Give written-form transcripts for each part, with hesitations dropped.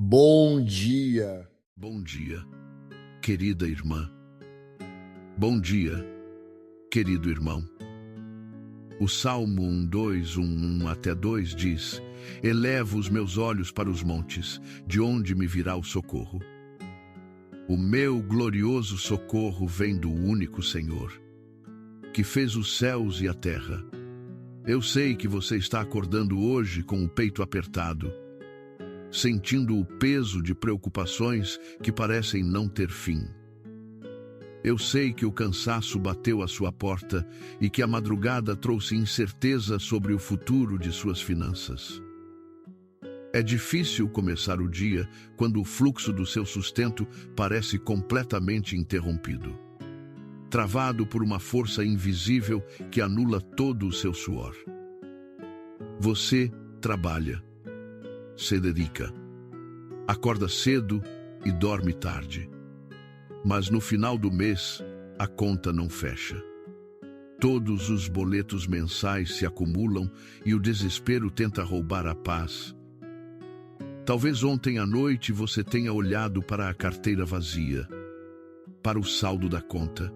Bom dia. Bom dia, querida irmã. Bom dia, querido irmão. O Salmo 1:2, até 2 diz: Elevo os meus olhos para os montes, de onde me virá o socorro. O meu glorioso socorro vem do único Senhor, que fez os céus e a terra. Eu sei que você está acordando hoje com o peito apertado, sentindo o peso de preocupações que parecem não ter fim. Eu sei que o cansaço bateu à sua porta e que a madrugada trouxe incerteza sobre o futuro de suas finanças. É difícil começar o dia quando o fluxo do seu sustento parece completamente interrompido, travado por uma força invisível que anula todo o seu suor. Você trabalha, se dedica, acorda cedo e dorme tarde. Mas no final do mês, a conta não fecha. Todos os boletos mensais se acumulam e o desespero tenta roubar a paz. Talvez ontem à noite você tenha olhado para a carteira vazia, para o saldo da conta,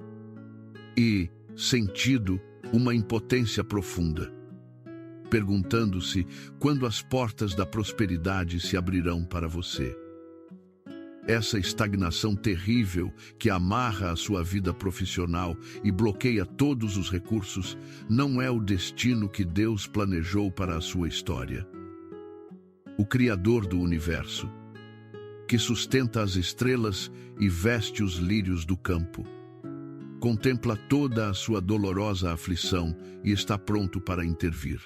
e sentido uma impotência profunda, perguntando-se quando as portas da prosperidade se abrirão para você. Essa estagnação terrível que amarra a sua vida profissional e bloqueia todos os recursos não é o destino que Deus planejou para a sua história. O Criador do universo, que sustenta as estrelas e veste os lírios do campo, contempla toda a sua dolorosa aflição e está pronto para intervir.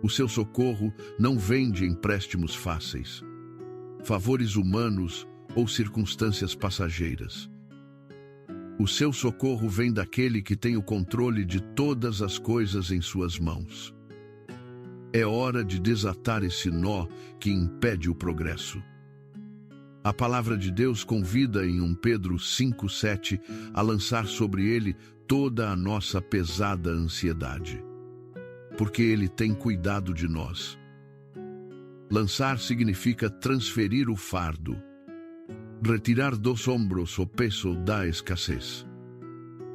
O seu socorro não vem de empréstimos fáceis, favores humanos ou circunstâncias passageiras. O seu socorro vem daquele que tem o controle de todas as coisas em suas mãos. É hora de desatar esse nó que impede o progresso. A palavra de Deus convida em 1 Pedro 5:7 a lançar sobre ele toda a nossa pesada ansiedade, porque ele tem cuidado de nós. Lançar significa transferir o fardo, retirar dos ombros o peso da escassez,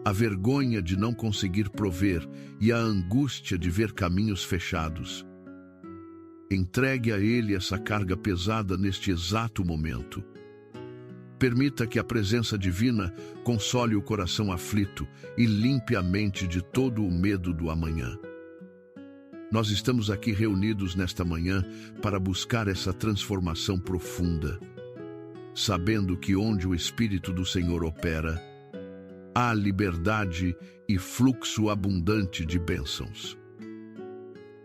a vergonha de não conseguir prover e a angústia de ver caminhos fechados. Entregue a Ele essa carga pesada neste exato momento. Permita que a presença divina console o coração aflito e limpe a mente de todo o medo do amanhã. Nós estamos aqui reunidos nesta manhã para buscar essa transformação profunda, sabendo que onde o Espírito do Senhor opera, há liberdade e fluxo abundante de bênçãos.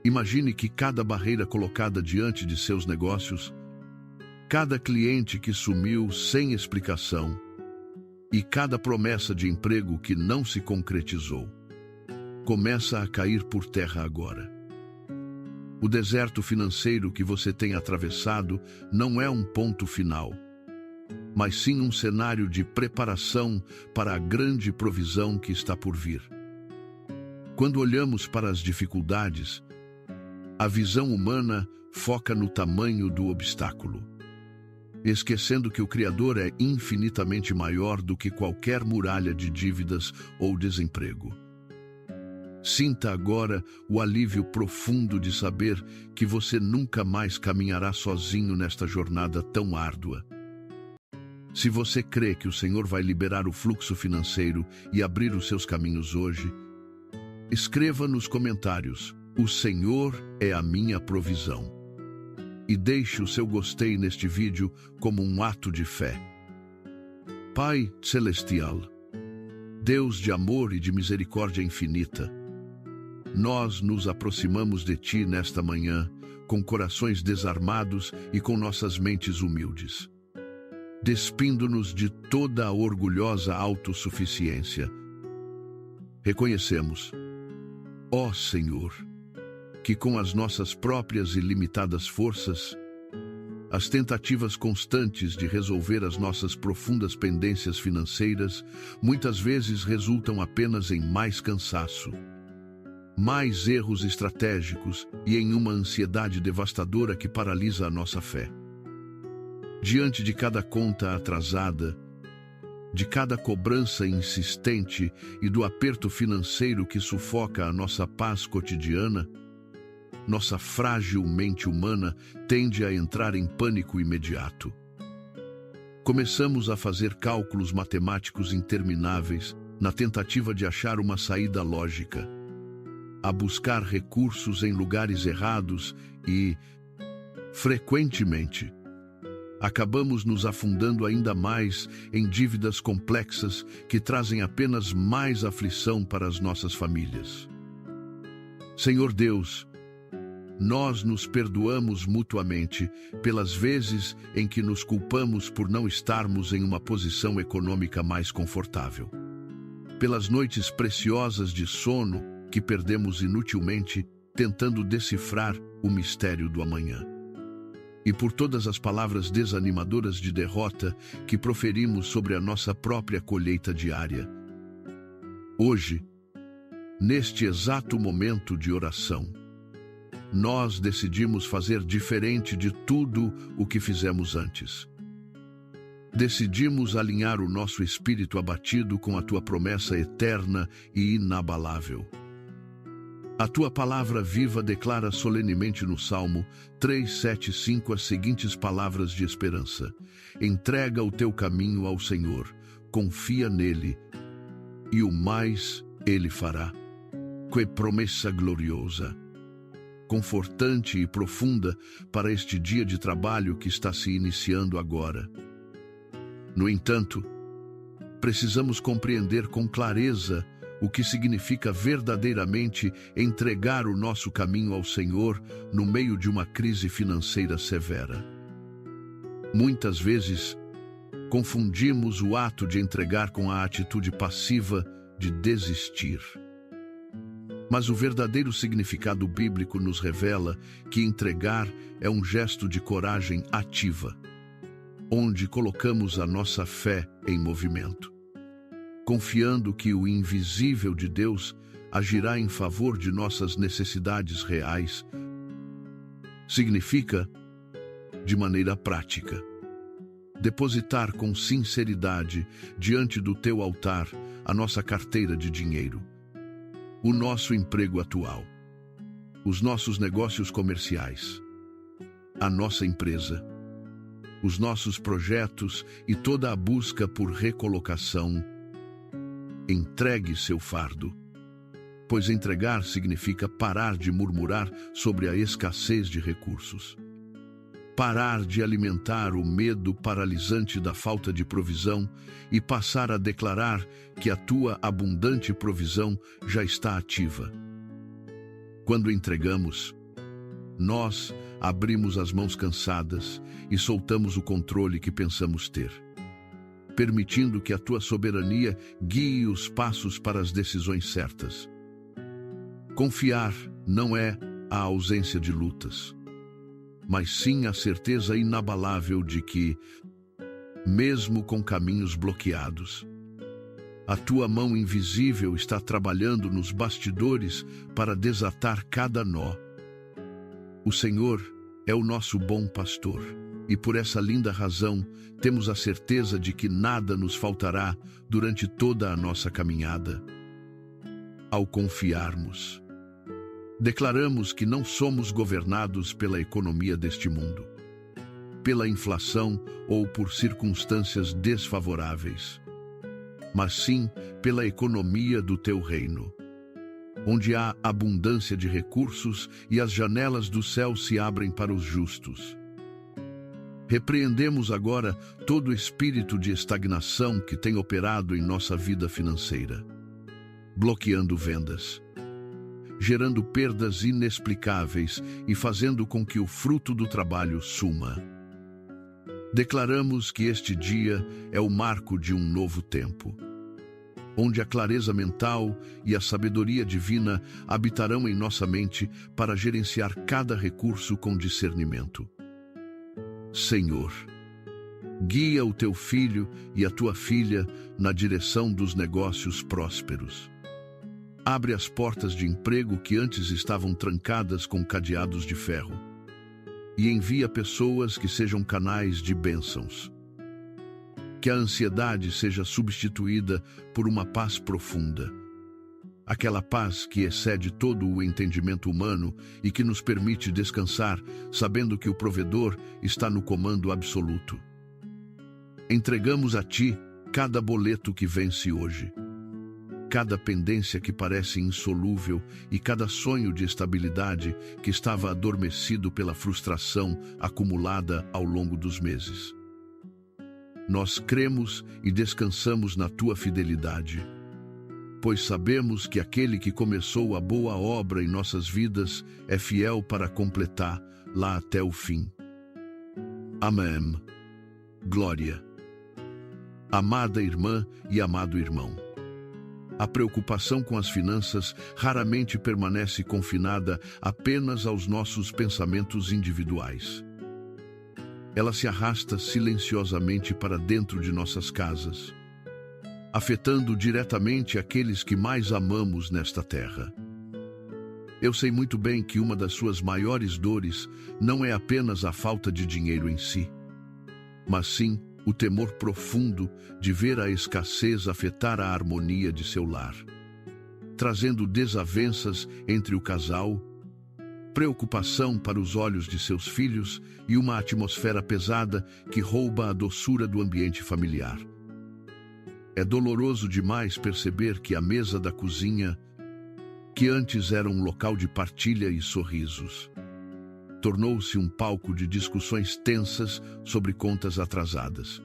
Imagine que cada barreira colocada diante de seus negócios, cada cliente que sumiu sem explicação e cada promessa de emprego que não se concretizou, começa a cair por terra agora. O deserto financeiro que você tem atravessado não é um ponto final, mas sim um cenário de preparação para a grande provisão que está por vir. Quando olhamos para as dificuldades, a visão humana foca no tamanho do obstáculo, esquecendo que o Criador é infinitamente maior do que qualquer muralha de dívidas ou desemprego. Sinta agora o alívio profundo de saber que você nunca mais caminhará sozinho nesta jornada tão árdua. Se você crê que o Senhor vai liberar o fluxo financeiro e abrir os seus caminhos hoje, escreva nos comentários: "O Senhor é a minha provisão." E deixe o seu gostei neste vídeo como um ato de fé. Pai Celestial, Deus de amor e de misericórdia infinita, nós nos aproximamos de Ti nesta manhã, com corações desarmados e com nossas mentes humildes, despindo-nos de toda a orgulhosa autossuficiência. Reconhecemos, ó Senhor, que com as nossas próprias e limitadas forças, as tentativas constantes de resolver as nossas profundas pendências financeiras muitas vezes resultam apenas em mais cansaço, mais erros estratégicos e em uma ansiedade devastadora que paralisa a nossa fé. Diante de cada conta atrasada, de cada cobrança insistente e do aperto financeiro que sufoca a nossa paz cotidiana, nossa frágil mente humana tende a entrar em pânico imediato. Começamos a fazer cálculos matemáticos intermináveis na tentativa de achar uma saída lógica, a buscar recursos em lugares errados e, frequentemente, acabamos nos afundando ainda mais em dívidas complexas que trazem apenas mais aflição para as nossas famílias. Senhor Deus, nós nos perdoamos mutuamente pelas vezes em que nos culpamos por não estarmos em uma posição econômica mais confortável, pelas noites preciosas de sono que perdemos inutilmente tentando decifrar o mistério do amanhã, e por todas as palavras desanimadoras de derrota que proferimos sobre a nossa própria colheita diária. Hoje, neste exato momento de oração, nós decidimos fazer diferente de tudo o que fizemos antes. Decidimos alinhar o nosso espírito abatido com a Tua promessa eterna e inabalável. A Tua palavra viva declara solenemente no Salmo 3:7-5 as seguintes palavras de esperança: entrega o teu caminho ao Senhor, confia nele, e o mais ele fará. Que promessa gloriosa, confortante e profunda para este dia de trabalho que está se iniciando agora. No entanto, precisamos compreender com clareza o que significa verdadeiramente entregar o nosso caminho ao Senhor no meio de uma crise financeira severa. Muitas vezes, confundimos o ato de entregar com a atitude passiva de desistir. Mas o verdadeiro significado bíblico nos revela que entregar é um gesto de coragem ativa, onde colocamos a nossa fé em movimento, confiando que o invisível de Deus agirá em favor de nossas necessidades reais. Significa, de maneira prática, depositar com sinceridade diante do teu altar a nossa carteira de dinheiro, o nosso emprego atual, os nossos negócios comerciais, a nossa empresa, os nossos projetos e toda a busca por recolocação. Entregue seu fardo, pois entregar significa parar de murmurar sobre a escassez de recursos, parar de alimentar o medo paralisante da falta de provisão e passar a declarar que a tua abundante provisão já está ativa. Quando entregamos, nós abrimos as mãos cansadas e soltamos o controle que pensamos ter, permitindo que a tua soberania guie os passos para as decisões certas. Confiar não é a ausência de lutas, mas sim a certeza inabalável de que, mesmo com caminhos bloqueados, a tua mão invisível está trabalhando nos bastidores para desatar cada nó. O Senhor é o nosso bom pastor, e por essa linda razão temos a certeza de que nada nos faltará durante toda a nossa caminhada. Ao confiarmos, declaramos que não somos governados pela economia deste mundo, pela inflação ou por circunstâncias desfavoráveis, mas sim pela economia do teu reino, onde há abundância de recursos e as janelas do céu se abrem para os justos. Repreendemos agora todo espírito de estagnação que tem operado em nossa vida financeira, bloqueando vendas, gerando perdas inexplicáveis e fazendo com que o fruto do trabalho suma. Declaramos que este dia é o marco de um novo tempo, onde a clareza mental e a sabedoria divina habitarão em nossa mente para gerenciar cada recurso com discernimento. Senhor, guia o teu filho e a tua filha na direção dos negócios prósperos. Abre as portas de emprego que antes estavam trancadas com cadeados de ferro. e envia pessoas que sejam canais de bênçãos. Que a ansiedade seja substituída por uma paz profunda. Aquela paz que excede todo o entendimento humano e que nos permite descansar, sabendo que o provedor está no comando absoluto. Entregamos a Ti cada boleto que vence hoje, cada pendência que parece insolúvel e cada sonho de estabilidade que estava adormecido pela frustração acumulada ao longo dos meses. Nós cremos e descansamos na Tua fidelidade, pois sabemos que aquele que começou a boa obra em nossas vidas é fiel para completar lá até o fim. Amém. Glória. Amada irmã e amado irmão, a preocupação com as finanças raramente permanece confinada apenas aos nossos pensamentos individuais. Ela se arrasta silenciosamente para dentro de nossas casas, afetando diretamente aqueles que mais amamos nesta terra. Eu sei muito bem que uma das suas maiores dores não é apenas a falta de dinheiro em si, mas sim o temor profundo de ver a escassez afetar a harmonia de seu lar, trazendo desavenças entre o casal, preocupação para os olhos de seus filhos e uma atmosfera pesada que rouba a doçura do ambiente familiar. É doloroso demais perceber que a mesa da cozinha, que antes era um local de partilha e sorrisos, tornou-se um palco de discussões tensas sobre contas atrasadas,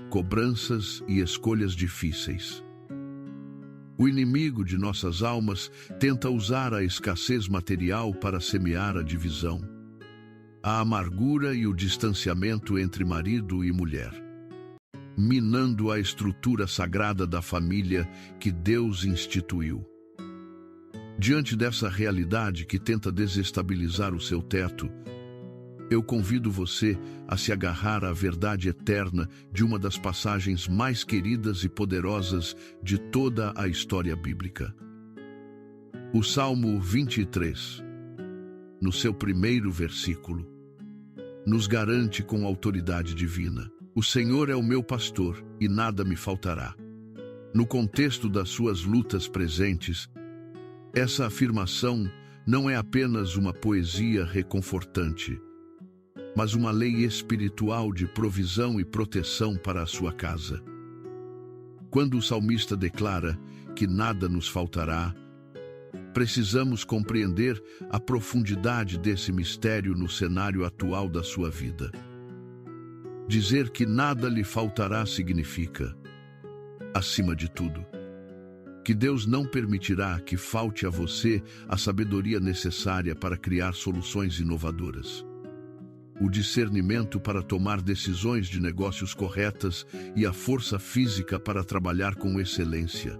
cobranças e escolhas difíceis. O inimigo de nossas almas tenta usar a escassez material para semear a divisão, a amargura e o distanciamento entre marido e mulher, minando a estrutura sagrada da família que Deus instituiu. Diante dessa realidade que tenta desestabilizar o seu teto, eu convido você a se agarrar à verdade eterna de uma das passagens mais queridas e poderosas de toda a história bíblica. O Salmo 23, no seu primeiro versículo, nos garante com autoridade divina: o Senhor é o meu pastor e nada me faltará. No contexto das suas lutas presentes, essa afirmação não é apenas uma poesia reconfortante, mas uma lei espiritual de provisão e proteção para a sua casa. Quando o salmista declara que nada nos faltará, precisamos compreender a profundidade desse mistério no cenário atual da sua vida. Dizer que nada lhe faltará significa, acima de tudo, que Deus não permitirá que falte a você a sabedoria necessária para criar soluções inovadoras, o discernimento para tomar decisões de negócios corretas e a força física para trabalhar com excelência.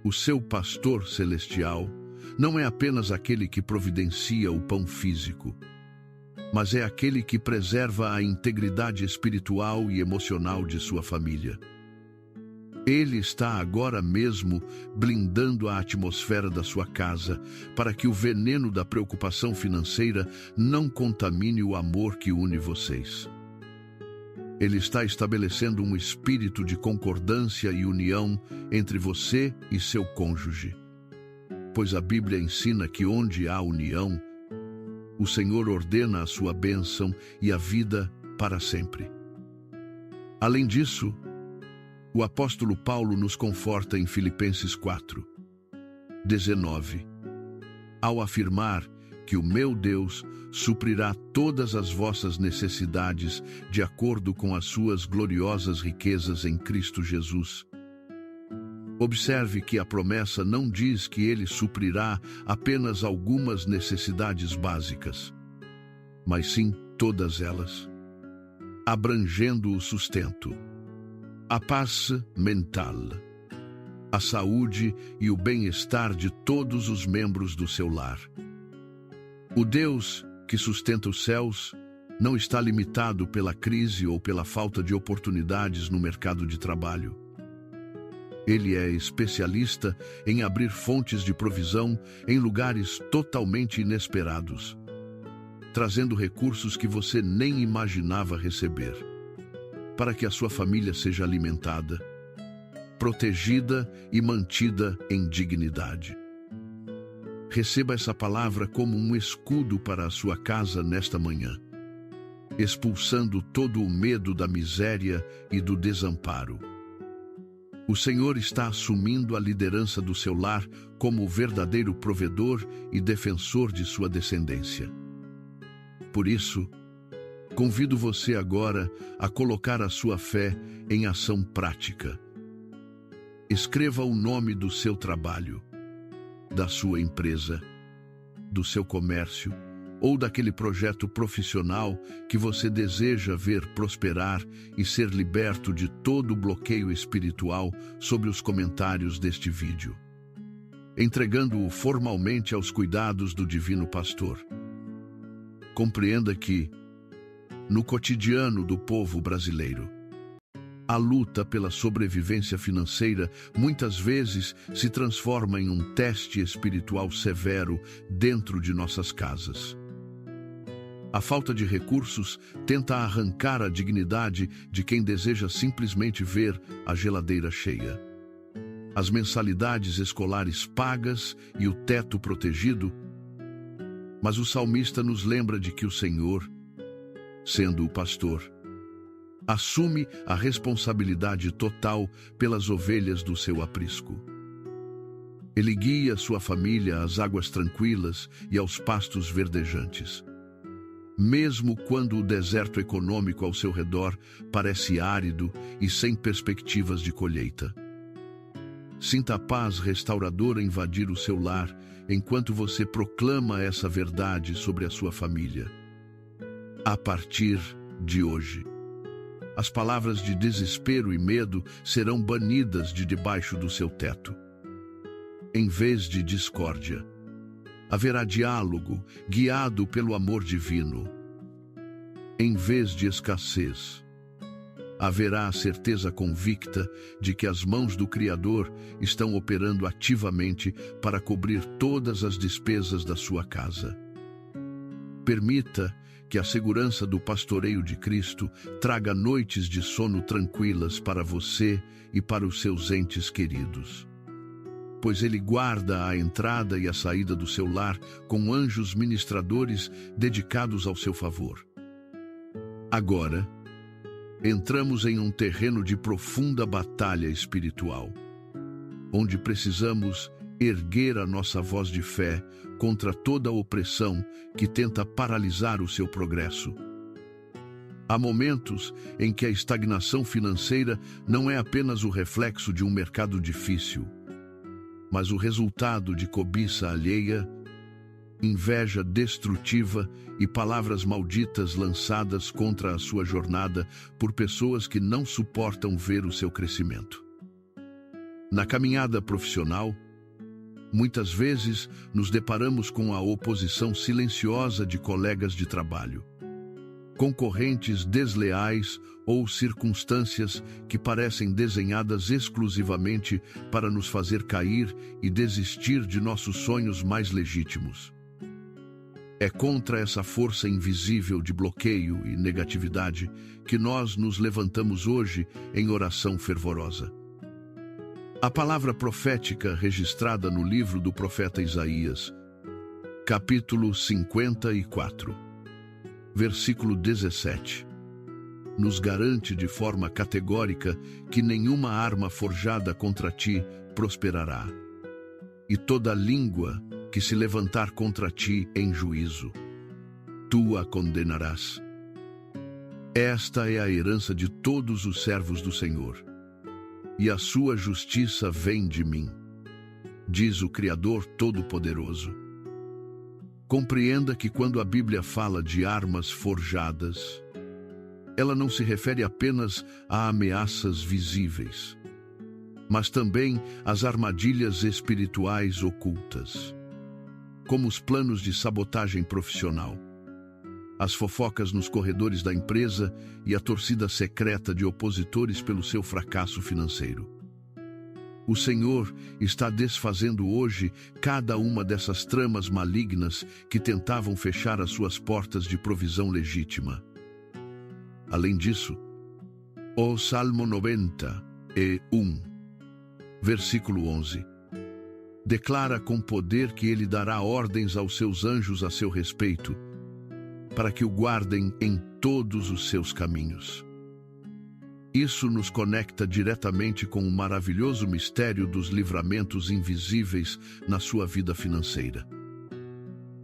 O seu pastor celestial não é apenas aquele que providencia o pão físico, mas é aquele que preserva a integridade espiritual e emocional de sua família. Ele está agora mesmo blindando a atmosfera da sua casa para que o veneno da preocupação financeira não contamine o amor que une vocês. Ele está estabelecendo um espírito de concordância e união entre você e seu cônjuge, pois a Bíblia ensina que onde há união, o Senhor ordena a sua bênção e a vida para sempre. Além disso, o apóstolo Paulo nos conforta em Filipenses 4:19, ao afirmar que o meu Deus suprirá todas as vossas necessidades de acordo com as suas gloriosas riquezas em Cristo Jesus. Observe que a promessa não diz que ele suprirá apenas algumas necessidades básicas, mas sim todas elas, abrangendo o sustento, a paz mental, a saúde e o bem-estar de todos os membros do seu lar. O Deus que sustenta os céus não está limitado pela crise ou pela falta de oportunidades no mercado de trabalho. Ele é especialista em abrir fontes de provisão em lugares totalmente inesperados. trazendo recursos que você nem imaginava receber, para que a sua família seja alimentada, protegida e mantida em dignidade. Receba essa palavra como um escudo para a sua casa nesta manhã, expulsando todo o medo da miséria e do desamparo. O Senhor está assumindo a liderança do seu lar como o verdadeiro provedor e defensor de sua descendência. Por isso, convido você agora a colocar a sua fé em ação prática. Escreva o nome do seu trabalho, da sua empresa, do seu comércio ou daquele projeto profissional que você deseja ver prosperar e ser liberto de todo o bloqueio espiritual sobre os comentários deste vídeo, entregando-o formalmente aos cuidados do Divino Pastor. Compreenda que, no cotidiano do povo brasileiro, a luta pela sobrevivência financeira muitas vezes se transforma em um teste espiritual severo dentro de nossas casas. A falta de recursos tenta arrancar a dignidade de quem deseja simplesmente ver a geladeira cheia. As mensalidades escolares pagas e o teto protegido, mas o salmista nos lembra de que o Senhor, sendo o pastor, assume a responsabilidade total pelas ovelhas do seu aprisco. Ele guia sua família às águas tranquilas e aos pastos verdejantes, mesmo quando o deserto econômico ao seu redor parece árido e sem perspectivas de colheita. Sinta a paz restauradora invadir o seu lar enquanto você proclama essa verdade sobre a sua família. A partir de hoje, as palavras de desespero e medo serão banidas de debaixo do seu teto. Em vez de discórdia, haverá diálogo guiado pelo amor divino. Em vez de escassez, haverá a certeza convicta de que as mãos do Criador estão operando ativamente para cobrir todas as despesas da sua casa. Permita que a segurança do pastoreio de Cristo traga noites de sono tranquilas para você e para os seus entes queridos, pois Ele guarda a entrada e a saída do seu lar com anjos ministradores dedicados ao seu favor. Agora, entramos em um terreno de profunda batalha espiritual, onde precisamos erguer a nossa voz de fé contra toda a opressão que tenta paralisar o seu progresso. Há momentos em que a estagnação financeira não é apenas o reflexo de um mercado difícil, mas o resultado de cobiça alheia, inveja destrutiva e palavras malditas lançadas contra a sua jornada por pessoas que não suportam ver o seu crescimento. Na caminhada profissional, muitas vezes nos deparamos com a oposição silenciosa de colegas de trabalho, concorrentes desleais ou circunstâncias que parecem desenhadas exclusivamente para nos fazer cair e desistir de nossos sonhos mais legítimos. É contra essa força invisível de bloqueio e negatividade que nós nos levantamos hoje em oração fervorosa. A palavra profética registrada no livro do profeta Isaías, capítulo 54, versículo 17, nos garante de forma categórica que nenhuma arma forjada contra ti prosperará, e toda língua que se levantar contra ti em juízo, tu a condenarás. Esta é a herança de todos os servos do Senhor, e a sua justiça vem de mim, diz o Criador Todo-Poderoso. Compreenda que quando a Bíblia fala de armas forjadas, ela não se refere apenas a ameaças visíveis, mas também às armadilhas espirituais ocultas, como os planos de sabotagem profissional, as fofocas nos corredores da empresa e a torcida secreta de opositores pelo seu fracasso financeiro. O Senhor está desfazendo hoje cada uma dessas tramas malignas que tentavam fechar as suas portas de provisão legítima. Além disso, o Salmo 91, versículo 11, declara com poder que ele dará ordens aos seus anjos a seu respeito, para que o guardem em todos os seus caminhos. Isso nos conecta diretamente com o maravilhoso mistério dos livramentos invisíveis na sua vida financeira.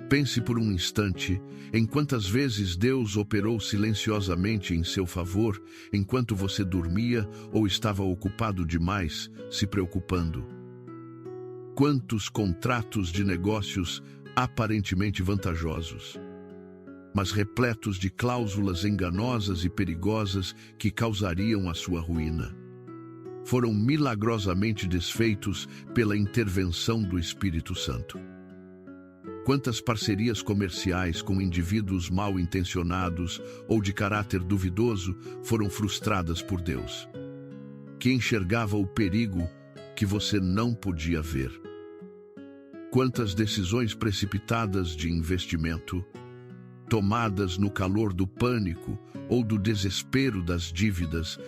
Pense por um instante em quantas vezes Deus operou silenciosamente em seu favor enquanto você dormia ou estava ocupado demais, se preocupando. Quantos contratos de negócios aparentemente vantajosos, mas repletos de cláusulas enganosas e perigosas que causariam a sua ruína, foram milagrosamente desfeitos pela intervenção do Espírito Santo. Quantas parcerias comerciais com indivíduos mal intencionados ou de caráter duvidoso foram frustradas por Deus, que enxergava o perigo que você não podia ver. Quantas decisões precipitadas de investimento, tomadas no calor do pânico ou do desespero das dívidas,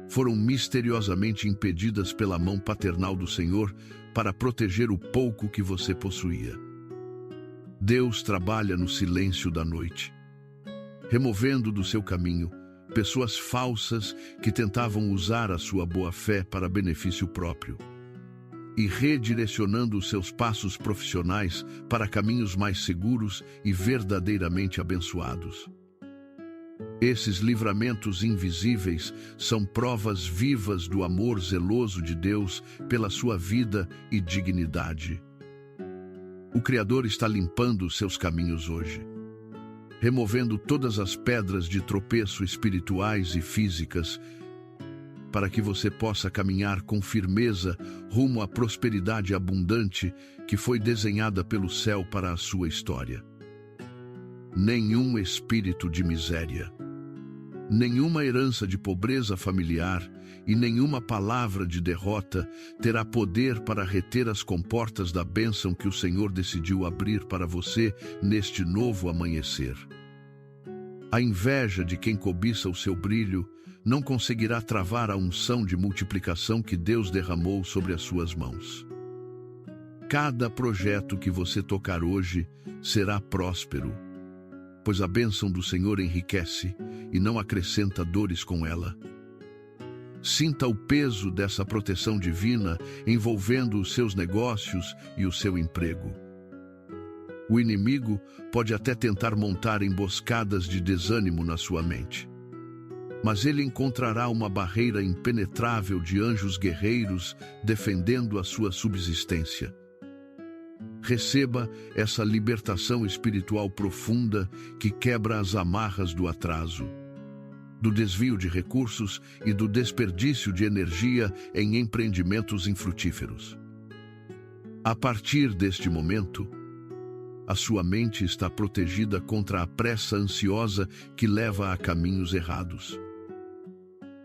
foram misteriosamente impedidas pela mão paternal do Senhor para proteger o pouco que você possuía. Deus trabalha no silêncio da noite, removendo do seu caminho pessoas falsas que tentavam usar a sua boa-fé para benefício próprio, e redirecionando os seus passos profissionais para caminhos mais seguros e verdadeiramente abençoados. Esses livramentos invisíveis são provas vivas do amor zeloso de Deus pela sua vida e dignidade. O Criador está limpando os seus caminhos hoje, removendo todas as pedras de tropeço espirituais e físicas, para que você possa caminhar com firmeza rumo à prosperidade abundante que foi desenhada pelo céu para a sua história. Nenhum espírito de miséria, nenhuma herança de pobreza familiar e nenhuma palavra de derrota terá poder para reter as comportas da bênção que o Senhor decidiu abrir para você neste novo amanhecer. A inveja de quem cobiça o seu brilho não conseguirá travar a unção de multiplicação que Deus derramou sobre as suas mãos. Cada projeto que você tocar hoje será próspero, pois a bênção do Senhor enriquece e não acrescenta dores com ela. Sinta o peso dessa proteção divina envolvendo os seus negócios e o seu emprego. O inimigo pode até tentar montar emboscadas de desânimo na sua mente, mas ele encontrará uma barreira impenetrável de anjos guerreiros defendendo a sua subsistência. Receba essa libertação espiritual profunda que quebra as amarras do atraso, do desvio de recursos e do desperdício de energia em empreendimentos infrutíferos. A partir deste momento, a sua mente está protegida contra a pressa ansiosa que leva a caminhos errados.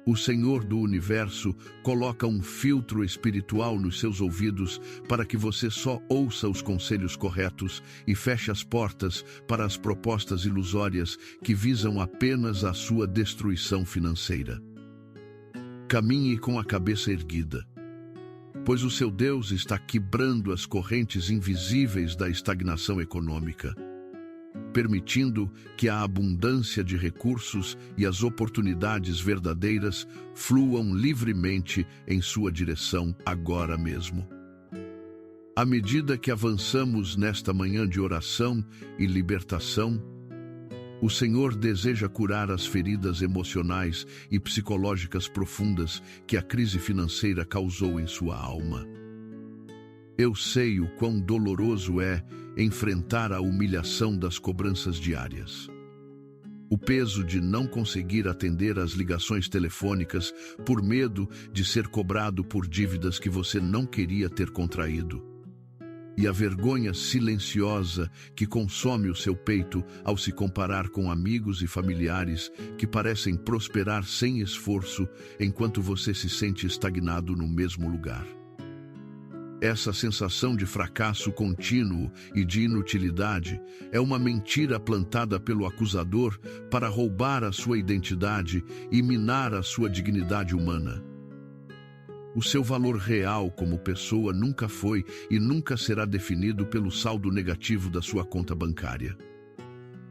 O Senhor do Universo coloca um filtro espiritual nos seus ouvidos para que você só ouça os conselhos corretos e feche as portas para as propostas ilusórias que visam apenas a sua destruição financeira. Caminhe com a cabeça erguida, pois o seu Deus está quebrando as correntes invisíveis da estagnação econômica, permitindo que a abundância de recursos e as oportunidades verdadeiras fluam livremente em sua direção agora mesmo. À medida que avançamos nesta manhã de oração e libertação, o Senhor deseja curar as feridas emocionais e psicológicas profundas que a crise financeira causou em sua alma. Eu sei o quão doloroso é enfrentar a humilhação das cobranças diárias. O peso de não conseguir atender às ligações telefônicas por medo de ser cobrado por dívidas que você não queria ter contraído. e a vergonha silenciosa que consome o seu peito ao se comparar com amigos e familiares que parecem prosperar sem esforço enquanto você se sente estagnado no mesmo lugar. Essa sensação de fracasso contínuo e de inutilidade é uma mentira plantada pelo acusador para roubar a sua identidade e minar a sua dignidade humana. O seu valor real como pessoa nunca foi e nunca será definido pelo saldo negativo da sua conta bancária,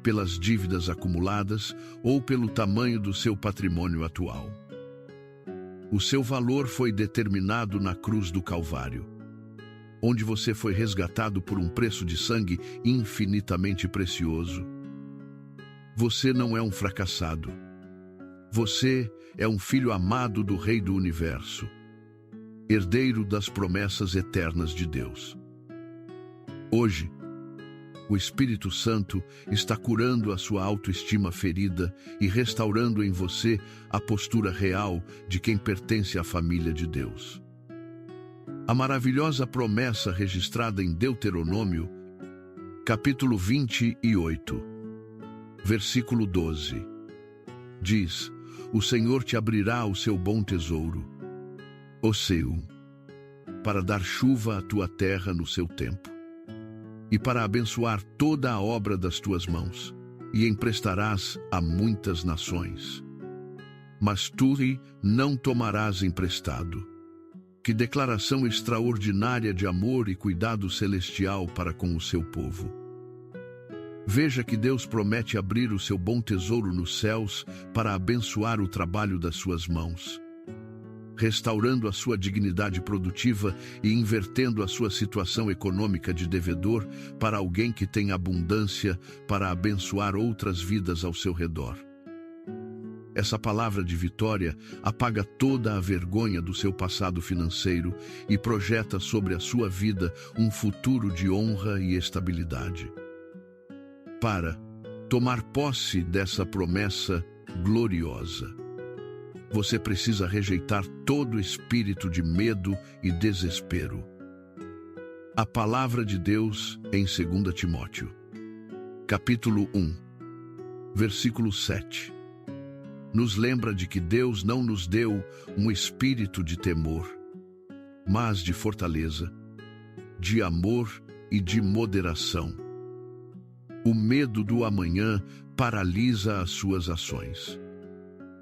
pelas dívidas acumuladas ou pelo tamanho do seu patrimônio atual. O seu valor foi determinado na cruz do Calvário, onde você foi resgatado por um preço de sangue infinitamente precioso. Você não é um fracassado. Você é um filho amado do Rei do Universo, herdeiro das promessas eternas de Deus. Hoje, o Espírito Santo está curando a sua autoestima ferida e restaurando em você a postura real de quem pertence à família de Deus. A maravilhosa promessa registrada em Deuteronômio, capítulo 28, versículo 12, diz: "O Senhor te abrirá o seu bom tesouro, o seu, para dar chuva à tua terra no seu tempo, e para abençoar toda a obra das tuas mãos, e emprestarás a muitas nações. Mas tu não tomarás emprestado." Que declaração extraordinária de amor e cuidado celestial para com o seu povo. Veja que Deus promete abrir o seu bom tesouro nos céus para abençoar o trabalho das suas mãos, restaurando a sua dignidade produtiva e invertendo a sua situação econômica de devedor para alguém que tem abundância para abençoar outras vidas ao seu redor. Essa palavra de vitória apaga toda a vergonha do seu passado financeiro e projeta sobre a sua vida um futuro de honra e estabilidade. Para tomar posse dessa promessa gloriosa, você precisa rejeitar todo espírito de medo e desespero. A palavra de Deus em 2 Timóteo, capítulo 1, versículo 7, nos lembra de que Deus não nos deu um espírito de temor, mas de fortaleza, de amor e de moderação. O medo do amanhã paralisa as suas ações,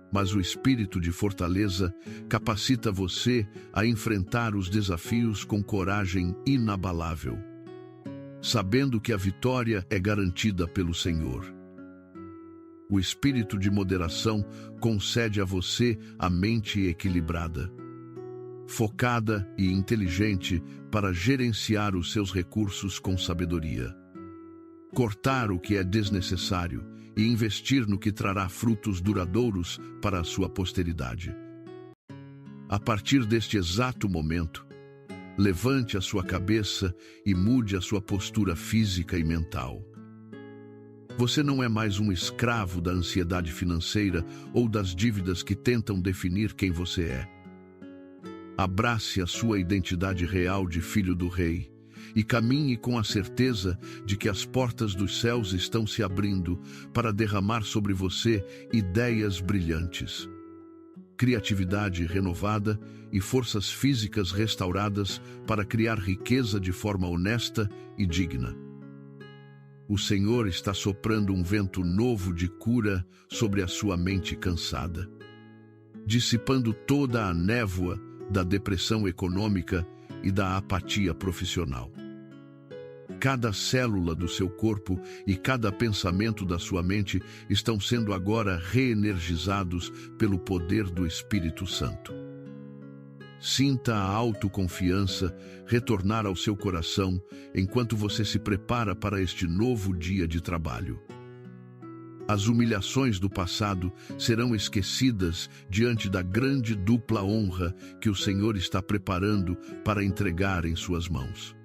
mas o espírito de fortaleza capacita você a enfrentar os desafios com coragem inabalável, sabendo que a vitória é garantida pelo Senhor. O espírito de moderação concede a você a mente equilibrada, focada e inteligente para gerenciar os seus recursos com sabedoria, cortar o que é desnecessário e investir no que trará frutos duradouros para a sua posteridade. A partir deste exato momento, levante a sua cabeça e mude a sua postura física e mental. Você não é mais um escravo da ansiedade financeira ou das dívidas que tentam definir quem você é. Abrace a sua identidade real de filho do Rei e caminhe com a certeza de que as portas dos céus estão se abrindo para derramar sobre você ideias brilhantes, criatividade renovada e forças físicas restauradas para criar riqueza de forma honesta e digna. O Senhor está soprando um vento novo de cura sobre a sua mente cansada, dissipando toda a névoa da depressão econômica e da apatia profissional. Cada célula do seu corpo e cada pensamento da sua mente estão sendo agora reenergizados pelo poder do Espírito Santo. Sinta a autoconfiança retornar ao seu coração enquanto você se prepara para este novo dia de trabalho. As humilhações do passado serão esquecidas diante da grande dupla honra que o Senhor está preparando para entregar em suas mãos.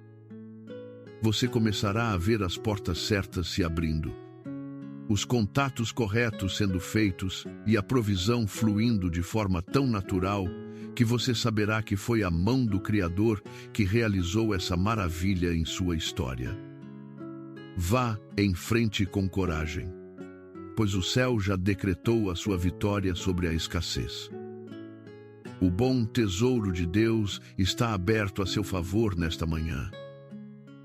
Você começará a ver as portas certas se abrindo, os contatos corretos sendo feitos e a provisão fluindo de forma tão natural que você saberá que foi a mão do Criador que realizou essa maravilha em sua história. Vá em frente com coragem, pois o céu já decretou a sua vitória sobre a escassez. O bom tesouro de Deus está aberto a seu favor nesta manhã.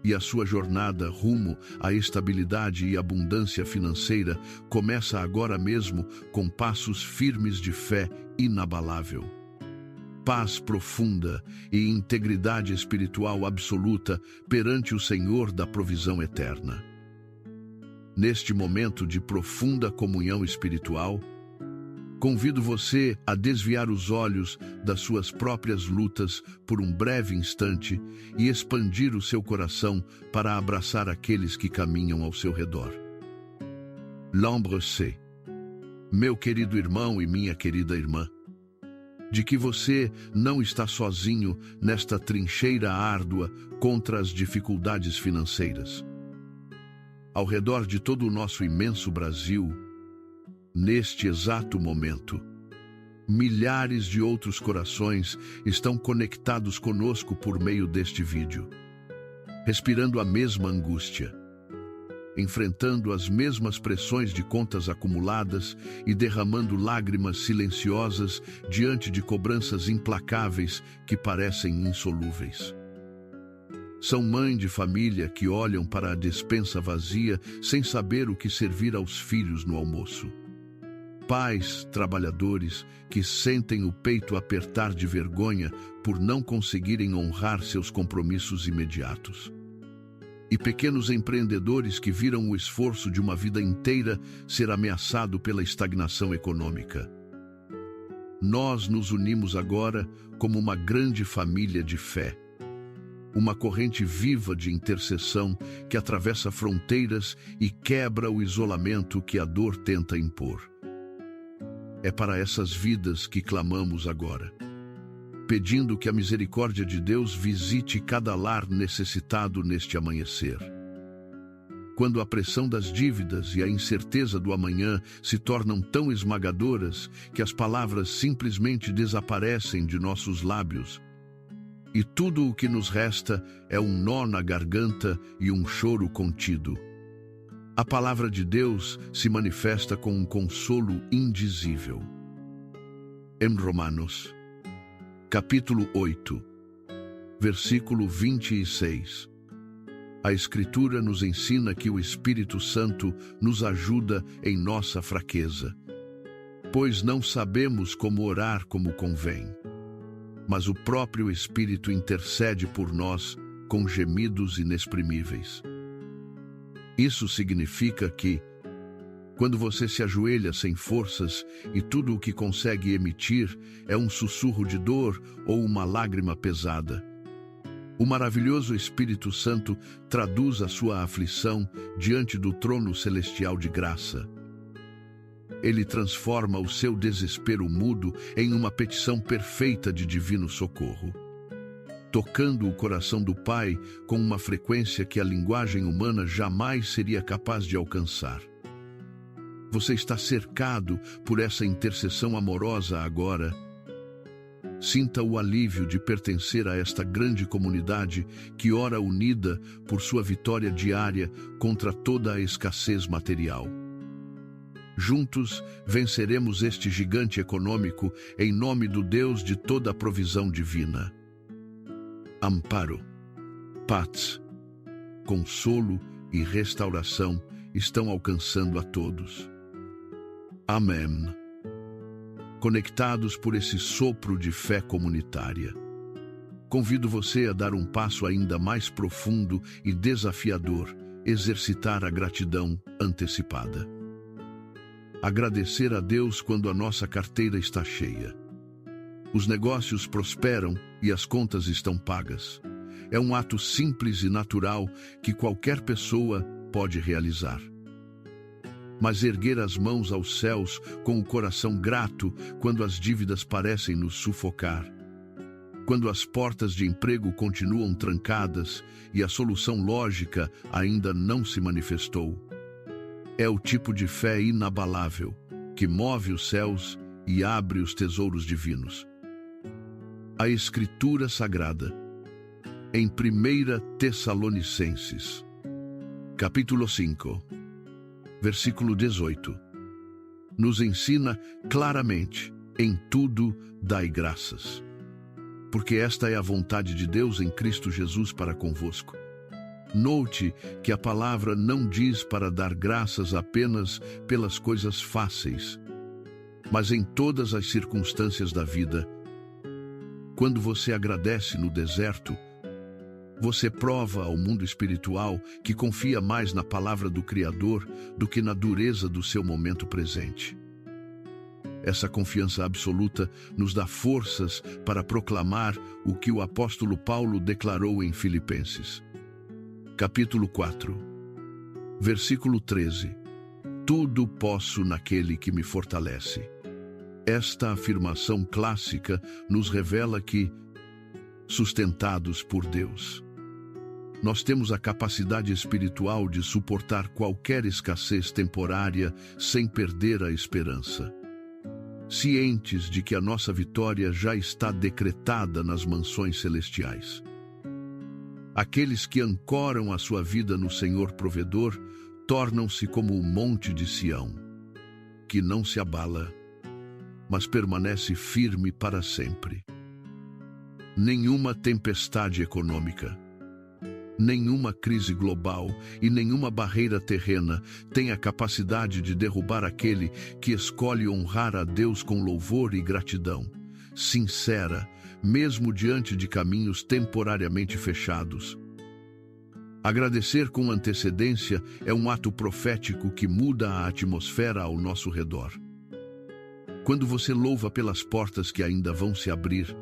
E a sua jornada rumo à estabilidade e abundância financeira começa agora mesmo com passos firmes de fé inabalável. Paz profunda e integridade espiritual absoluta perante o Senhor da provisão eterna. Neste momento de profunda comunhão espiritual, convido você a desviar os olhos das suas próprias lutas por um breve instante e expandir o seu coração para abraçar aqueles que caminham ao seu redor. Lembre-se, meu querido irmão e minha querida irmã, de que você não está sozinho nesta trincheira árdua contra as dificuldades financeiras. Ao redor de todo o nosso imenso Brasil, neste exato momento, milhares de outros corações estão conectados conosco por meio deste vídeo, respirando a mesma angústia, enfrentando as mesmas pressões de contas acumuladas e derramando lágrimas silenciosas diante de cobranças implacáveis que parecem insolúveis. São mães de família que olham para a despensa vazia sem saber o que servir aos filhos no almoço. Pais trabalhadores que sentem o peito apertar de vergonha por não conseguirem honrar seus compromissos imediatos. E pequenos empreendedores que viram o esforço de uma vida inteira ser ameaçado pela estagnação econômica. Nós nos unimos agora como uma grande família de fé. Uma corrente viva de intercessão que atravessa fronteiras e quebra o isolamento que a dor tenta impor. É para essas vidas que clamamos agora, pedindo que a misericórdia de Deus visite cada lar necessitado neste amanhecer. Quando a pressão das dívidas e a incerteza do amanhã se tornam tão esmagadoras que as palavras simplesmente desaparecem de nossos lábios, e tudo o que nos resta é um nó na garganta e um choro contido, a palavra de Deus se manifesta com um consolo indizível. Em Romanos, capítulo 8, versículo 26, a Escritura nos ensina que o Espírito Santo nos ajuda em nossa fraqueza, pois não sabemos como orar como convém, mas o próprio Espírito intercede por nós com gemidos inexprimíveis. Isso significa que, quando você se ajoelha sem forças e tudo o que consegue emitir é um sussurro de dor ou uma lágrima pesada, o maravilhoso Espírito Santo traduz a sua aflição diante do trono celestial de graça. Ele transforma o seu desespero mudo em uma petição perfeita de divino socorro, tocando o coração do Pai com uma frequência que a linguagem humana jamais seria capaz de alcançar. Você está cercado por essa intercessão amorosa agora. Sinta o alívio de pertencer a esta grande comunidade que ora unida por sua vitória diária contra toda a escassez material. Juntos venceremos este gigante econômico em nome do Deus de toda a provisão divina. Amparo, paz, consolo e restauração estão alcançando a todos. Amém. Conectados por esse sopro de fé comunitária, convido você a dar um passo ainda mais profundo e desafiador, exercitar a gratidão antecipada. Agradecer a Deus quando a nossa carteira está cheia. Os negócios prosperam e as contas estão pagas. É um ato simples e natural que qualquer pessoa pode realizar. Mas erguer as mãos aos céus com o coração grato quando as dívidas parecem nos sufocar, quando as portas de emprego continuam trancadas e a solução lógica ainda não se manifestou, é o tipo de fé inabalável que move os céus e abre os tesouros divinos. a Escritura Sagrada, em 1 Tessalonicenses, capítulo 5, versículo 18, nos ensina claramente: em tudo dai graças, porque esta é a vontade de Deus em Cristo Jesus para convosco. Note que a palavra não diz para dar graças apenas pelas coisas fáceis, mas em todas as circunstâncias da vida. Quando você agradece no deserto, você prova ao mundo espiritual que confia mais na palavra do Criador do que na dureza do seu momento presente. Essa confiança absoluta nos dá forças para proclamar o que o apóstolo Paulo declarou em Filipenses, capítulo 4, versículo 13: tudo posso naquele que me fortalece. Esta afirmação clássica nos revela que, sustentados por Deus, nós temos a capacidade espiritual de suportar qualquer escassez temporária sem perder a esperança, cientes de que a nossa vitória já está decretada nas mansões celestiais. Aqueles que ancoram a sua vida no Senhor provedor tornam-se como o monte de Sião, que não se abala, mas permanece firme para sempre. Nenhuma tempestade econômica, nenhuma crise global e nenhuma barreira terrena tem a capacidade de derrubar aquele que escolhe honrar a Deus com louvor e gratidão sincera, mesmo diante de caminhos temporariamente fechados. Agradecer com antecedência é um ato profético que muda a atmosfera ao nosso redor. Quando você louva pelas portas que ainda vão se abrir,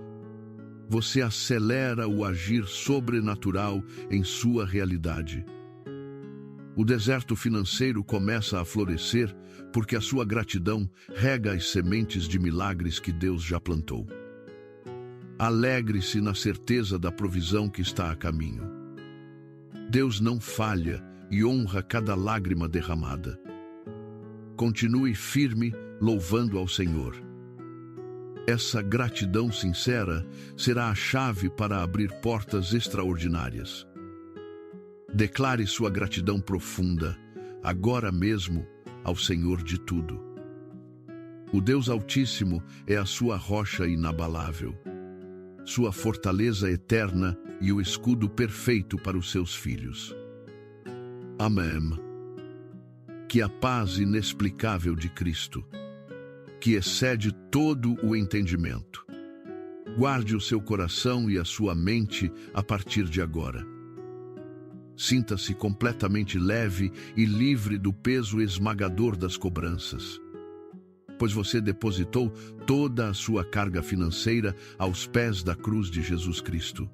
você acelera o agir sobrenatural em sua realidade. O deserto financeiro começa a florescer porque a sua gratidão rega as sementes de milagres que Deus já plantou. Alegre-se na certeza da provisão que está a caminho. Deus não falha e honra cada lágrima derramada. Continue firme, louvando ao Senhor. Essa gratidão sincera será a chave para abrir portas extraordinárias. Declare sua gratidão profunda, agora mesmo, ao Senhor de tudo. O Deus Altíssimo é a sua rocha inabalável, sua fortaleza eterna e o escudo perfeito para os seus filhos. Amém. Que a paz inexplicável de Cristo, que excede todo o entendimento, guarde o seu coração e a sua mente a partir de agora. Sinta-se completamente leve e livre do peso esmagador das cobranças, pois você depositou toda a sua carga financeira aos pés da cruz de Jesus Cristo.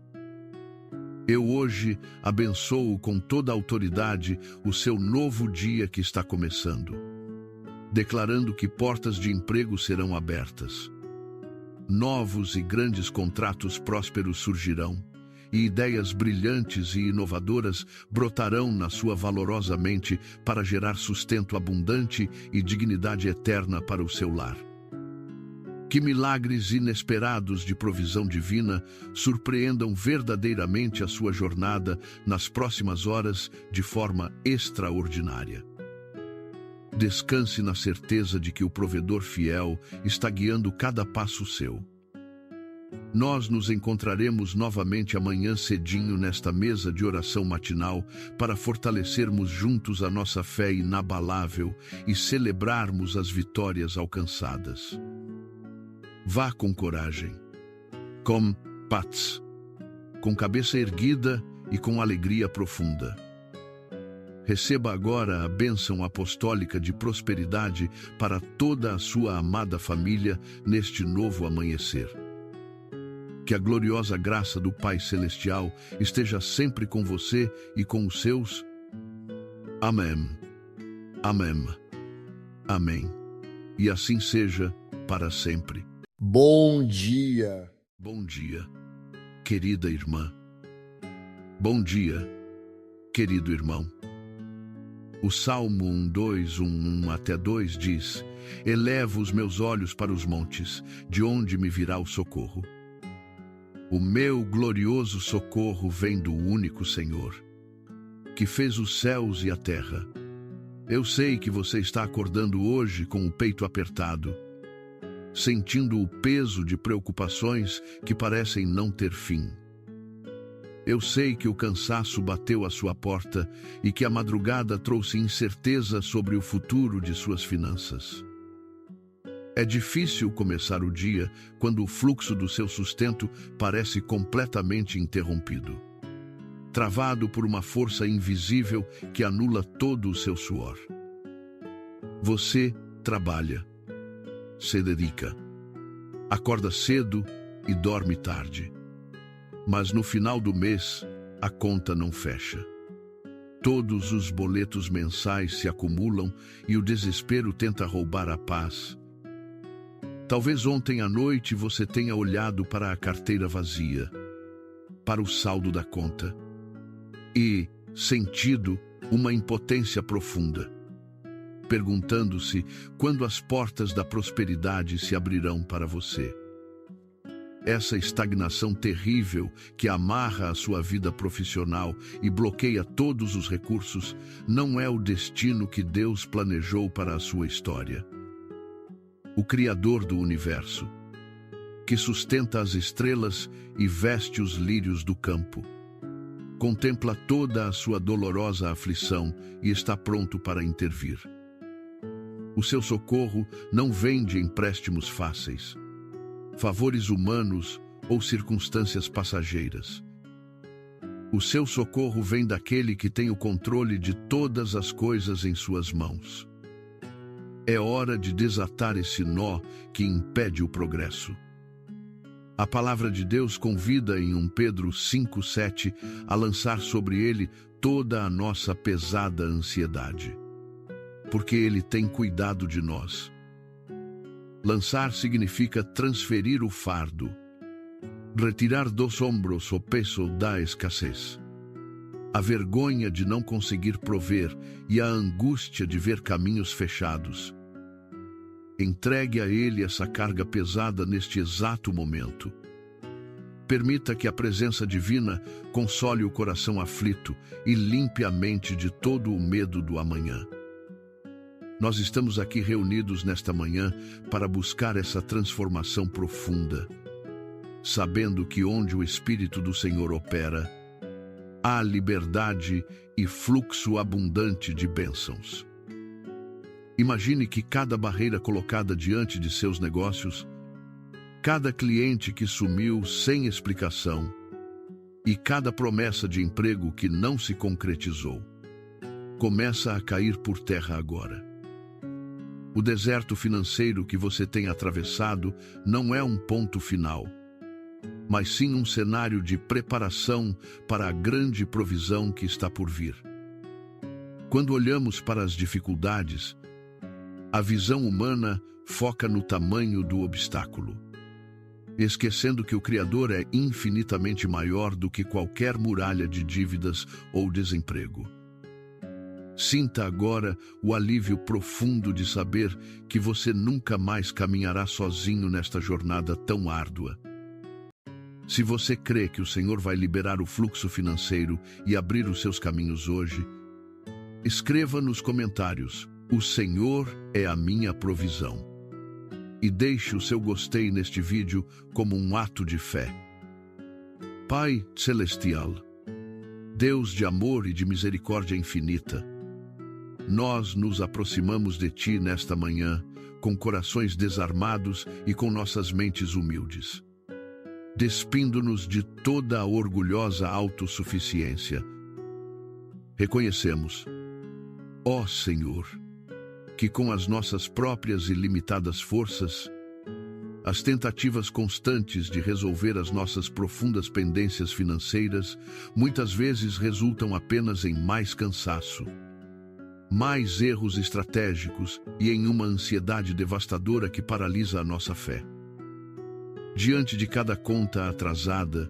Eu hoje abençoo com toda a autoridade o seu novo dia que está começando, declarando que portas de emprego serão abertas. Novos e grandes contratos prósperos surgirão, e ideias brilhantes e inovadoras brotarão na sua valorosa mente para gerar sustento abundante e dignidade eterna para o seu lar. Que milagres inesperados de provisão divina surpreendam verdadeiramente a sua jornada nas próximas horas de forma extraordinária. Descanse na certeza de que o provedor fiel está guiando cada passo seu. Nós nos encontraremos novamente amanhã cedinho nesta mesa de oração matinal para fortalecermos juntos a nossa fé inabalável e celebrarmos as vitórias alcançadas. Vá com coragem, com paz, com cabeça erguida e com alegria profunda. Receba agora a bênção apostólica de prosperidade para toda a sua amada família neste novo amanhecer. Que a gloriosa graça do Pai Celestial esteja sempre com você e com os seus. Amém. Amém. Amém. E assim seja para sempre. Bom dia. Bom dia, querida irmã. Bom dia, querido irmão. O Salmo 1 até 2 diz: Elevo os meus olhos para os montes, de onde me virá o socorro? O meu glorioso socorro vem do único Senhor, que fez os céus e a terra. Eu sei que você está acordando hoje com o peito apertado, sentindo o peso de preocupações que parecem não ter fim. Eu sei que o cansaço bateu à sua porta e que a madrugada trouxe incerteza sobre o futuro de suas finanças. É difícil começar o dia quando o fluxo do seu sustento parece completamente interrompido, travado por uma força invisível que anula todo o seu suor. Você trabalha, se dedica, acorda cedo e dorme tarde. Mas no final do mês, a conta não fecha. Todos os boletos mensais se acumulam e o desespero tenta roubar a paz. Talvez ontem à noite você tenha olhado para a carteira vazia, para o saldo da conta, e sentido uma impotência profunda, perguntando-se quando as portas da prosperidade se abrirão para você. Essa estagnação terrível que amarra a sua vida profissional e bloqueia todos os recursos não é o destino que Deus planejou para a sua história. O Criador do universo, que sustenta as estrelas e veste os lírios do campo, contempla toda a sua dolorosa aflição e está pronto para intervir. O seu socorro não vem de empréstimos fáceis, favores humanos ou circunstâncias passageiras. O seu socorro vem daquele que tem o controle de todas as coisas em suas mãos. É hora de desatar esse nó que impede o progresso. A palavra de Deus convida em 1 Pedro 5,7 a lançar sobre ele toda a nossa pesada ansiedade, porque ele tem cuidado de nós. Lançar significa transferir o fardo, retirar dos ombros o peso da escassez, a vergonha de não conseguir prover e a angústia de ver caminhos fechados. Entregue a Ele essa carga pesada neste exato momento. Permita que a presença divina console o coração aflito e limpe a mente de todo o medo do amanhã. Nós estamos aqui reunidos nesta manhã para buscar essa transformação profunda, sabendo que onde o Espírito do Senhor opera, há liberdade e fluxo abundante de bênçãos. Imagine que cada barreira colocada diante de seus negócios, cada cliente que sumiu sem explicação e cada promessa de emprego que não se concretizou, começa a cair por terra agora. O deserto financeiro que você tem atravessado não é um ponto final, mas sim um cenário de preparação para a grande provisão que está por vir. Quando olhamos para as dificuldades, a visão humana foca no tamanho do obstáculo, esquecendo que o Criador é infinitamente maior do que qualquer muralha de dívidas ou desemprego. Sinta agora o alívio profundo de saber que você nunca mais caminhará sozinho nesta jornada tão árdua. Se você crê que o Senhor vai liberar o fluxo financeiro e abrir os seus caminhos hoje, escreva nos comentários: "O Senhor é a minha provisão." E deixe o seu gostei neste vídeo como um ato de fé. Pai Celestial, Deus de amor e de misericórdia infinita, nós nos aproximamos de Ti nesta manhã, com corações desarmados e com nossas mentes humildes, despindo-nos de toda a orgulhosa autossuficiência. Reconhecemos, ó Senhor, que com as nossas próprias e limitadas forças, as tentativas constantes de resolver as nossas profundas pendências financeiras muitas vezes resultam apenas em mais cansaço, mais erros estratégicos e em uma ansiedade devastadora que paralisa a nossa fé. Diante de cada conta atrasada,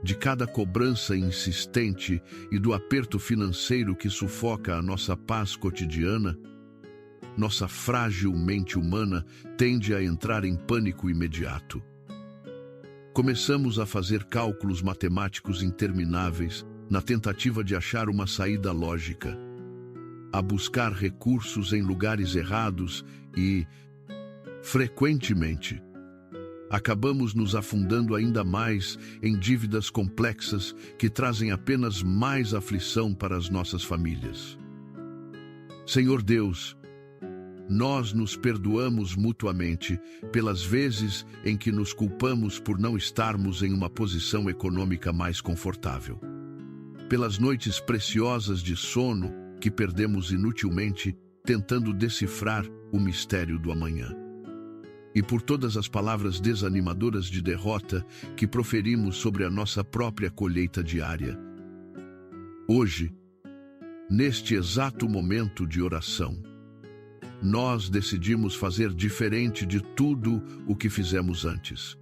de cada cobrança insistente e do aperto financeiro que sufoca a nossa paz cotidiana, nossa frágil mente humana tende a entrar em pânico imediato. Começamos a fazer cálculos matemáticos intermináveis na tentativa de achar uma saída lógica, a buscar recursos em lugares errados e, frequentemente, acabamos nos afundando ainda mais em dívidas complexas que trazem apenas mais aflição para as nossas famílias. Senhor Deus, nós nos perdoamos mutuamente pelas vezes em que nos culpamos por não estarmos em uma posição econômica mais confortável, pelas noites preciosas de sono que perdemos inutilmente tentando decifrar o mistério do amanhã, e por todas as palavras desanimadoras de derrota que proferimos sobre a nossa própria colheita diária. Hoje, neste exato momento de oração, nós decidimos fazer diferente de tudo o que fizemos antes.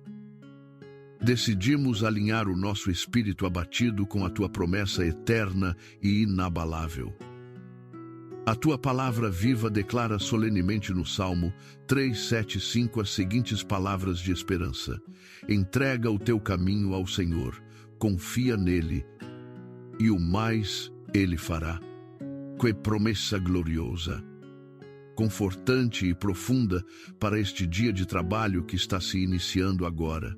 Decidimos alinhar o nosso espírito abatido com a tua promessa eterna e inabalável. A tua palavra viva declara solenemente no Salmo 3:7-5 as seguintes palavras de esperança: entrega o teu caminho ao Senhor, confia nele, e o mais ele fará. Que promessa gloriosa! Confortante e profunda para este dia de trabalho que está se iniciando agora.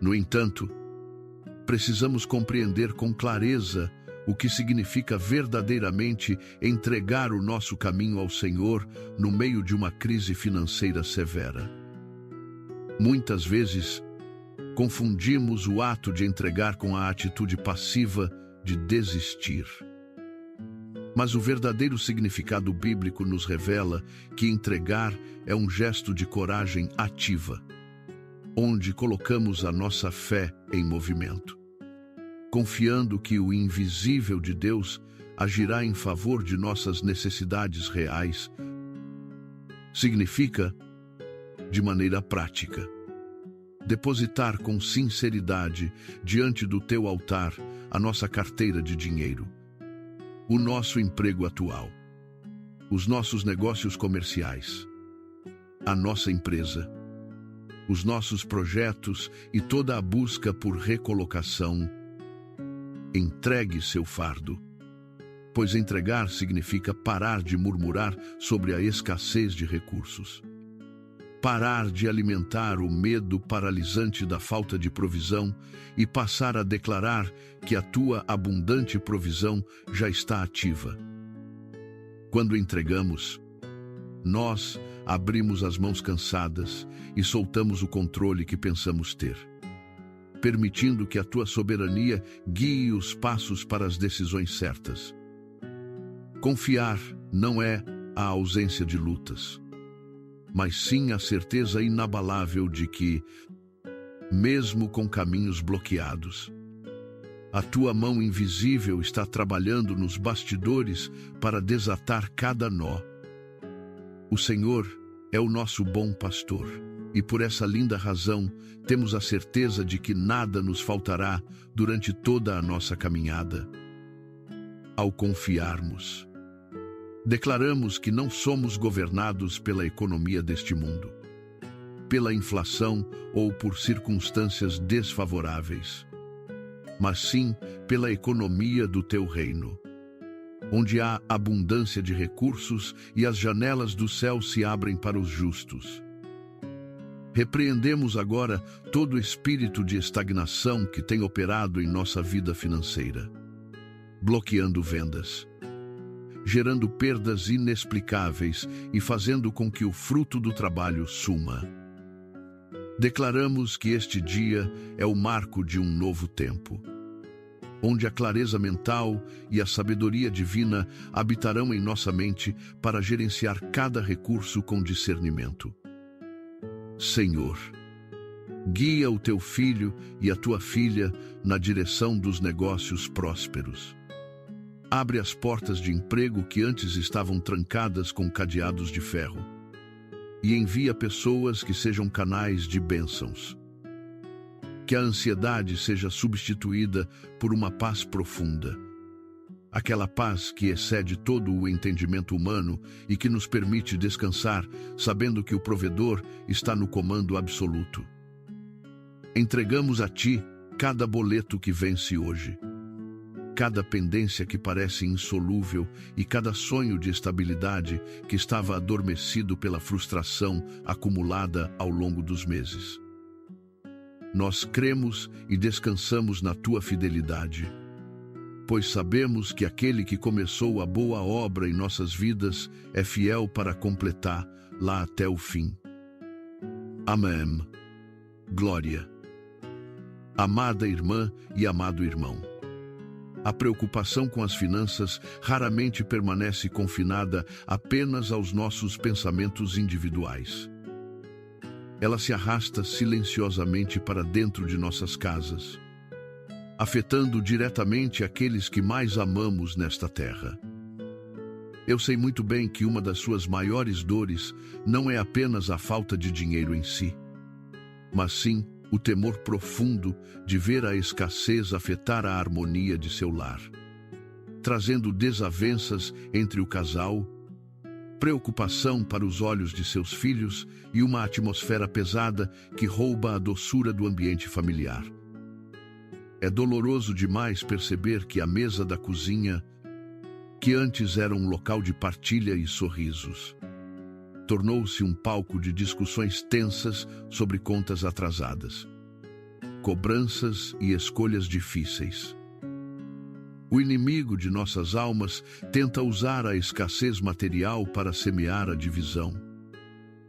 No entanto, precisamos compreender com clareza o que significa verdadeiramente entregar o nosso caminho ao Senhor no meio de uma crise financeira severa. Muitas vezes, confundimos o ato de entregar com a atitude passiva de desistir. Mas o verdadeiro significado bíblico nos revela que entregar é um gesto de coragem ativa, onde colocamos a nossa fé em movimento, confiando que o invisível de Deus agirá em favor de nossas necessidades reais. Significa, de maneira prática, depositar com sinceridade diante do teu altar a nossa carteira de dinheiro, o nosso emprego atual, os nossos negócios comerciais, a nossa empresa, os nossos projetos e toda a busca por recolocação. Entregue seu fardo, pois entregar significa parar de murmurar sobre a escassez de recursos, parar de alimentar o medo paralisante da falta de provisão e passar a declarar que a tua abundante provisão já está ativa. Quando entregamos, nós abrimos as mãos cansadas e soltamos o controle que pensamos ter, permitindo que a tua soberania guie os passos para as decisões certas. Confiar não é a ausência de lutas, mas sim a certeza inabalável de que, mesmo com caminhos bloqueados, a tua mão invisível está trabalhando nos bastidores para desatar cada nó. O Senhor é o nosso bom pastor, e por essa linda razão temos a certeza de que nada nos faltará durante toda a nossa caminhada. Ao confiarmos, declaramos que não somos governados pela economia deste mundo, pela inflação ou por circunstâncias desfavoráveis, mas sim pela economia do teu reino, onde há abundância de recursos e as janelas do céu se abrem para os justos. Repreendemos agora todo espírito de estagnação que tem operado em nossa vida financeira, bloqueando vendas, gerando perdas inexplicáveis e fazendo com que o fruto do trabalho suma. Declaramos que este dia é o marco de um novo tempo, onde a clareza mental e a sabedoria divina habitarão em nossa mente para gerenciar cada recurso com discernimento. Senhor, guia o teu filho e a tua filha na direção dos negócios prósperos. Abre as portas de emprego que antes estavam trancadas com cadeados de ferro, e envia pessoas que sejam canais de bênçãos. Que a ansiedade seja substituída por uma paz profunda, aquela paz que excede todo o entendimento humano e que nos permite descansar, sabendo que o provedor está no comando absoluto. Entregamos a Ti cada boleto que vence hoje, cada pendência que parece insolúvel e cada sonho de estabilidade que estava adormecido pela frustração acumulada ao longo dos meses. Nós cremos e descansamos na Tua fidelidade, pois sabemos que aquele que começou a boa obra em nossas vidas é fiel para completar lá até o fim. Amém. Glória. Amada irmã e amado irmão, a preocupação com as finanças raramente permanece confinada apenas aos nossos pensamentos individuais. Ela se arrasta silenciosamente para dentro de nossas casas, afetando diretamente aqueles que mais amamos nesta terra. Eu sei muito bem que uma das suas maiores dores não é apenas a falta de dinheiro em si, mas sim o temor profundo de ver a escassez afetar a harmonia de seu lar, trazendo desavenças entre o casal, preocupação para os olhos de seus filhos e uma atmosfera pesada que rouba a doçura do ambiente familiar. É doloroso demais perceber que a mesa da cozinha, que antes era um local de partilha e sorrisos, tornou-se um palco de discussões tensas sobre contas atrasadas, cobranças e escolhas difíceis. O inimigo de nossas almas tenta usar a escassez material para semear a divisão,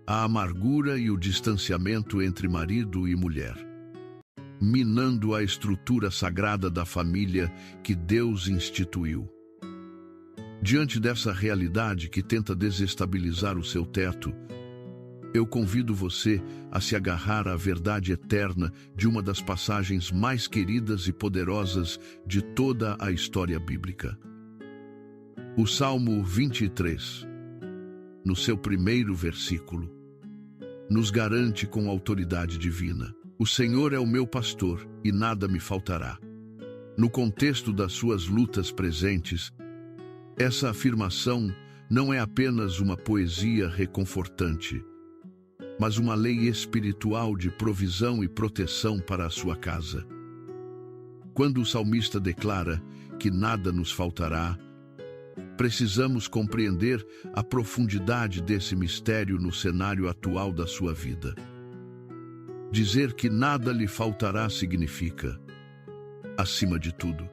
a amargura e o distanciamento entre marido e mulher, minando a estrutura sagrada da família que Deus instituiu. Diante dessa realidade que tenta desestabilizar o seu teto, eu convido você a se agarrar à verdade eterna de uma das passagens mais queridas e poderosas de toda a história bíblica. O Salmo 23, no seu primeiro versículo, nos garante com autoridade divina: o Senhor é o meu pastor e nada me faltará. No contexto das suas lutas presentes, essa afirmação não é apenas uma poesia reconfortante, mas uma lei espiritual de provisão e proteção para a sua casa. Quando o salmista declara que nada nos faltará, precisamos compreender a profundidade desse mistério no cenário atual da sua vida. Dizer que nada lhe faltará significa, acima de tudo,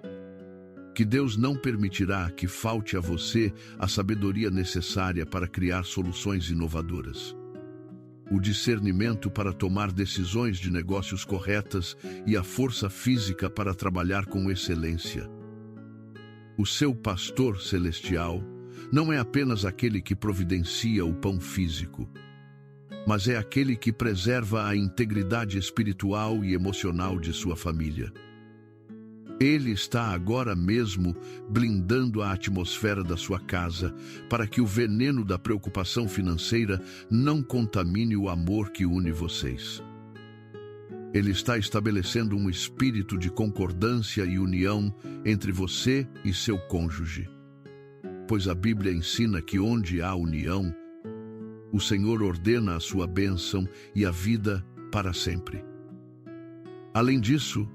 que Deus não permitirá que falte a você a sabedoria necessária para criar soluções inovadoras, o discernimento para tomar decisões de negócios corretas e a força física para trabalhar com excelência. O seu pastor celestial não é apenas aquele que providencia o pão físico, mas é aquele que preserva a integridade espiritual e emocional de sua família. Ele está agora mesmo blindando a atmosfera da sua casa para que o veneno da preocupação financeira não contamine o amor que une vocês. Ele está estabelecendo um espírito de concordância e união entre você e seu cônjuge, pois a Bíblia ensina que onde há união, o Senhor ordena a sua bênção e a vida para sempre. Além disso,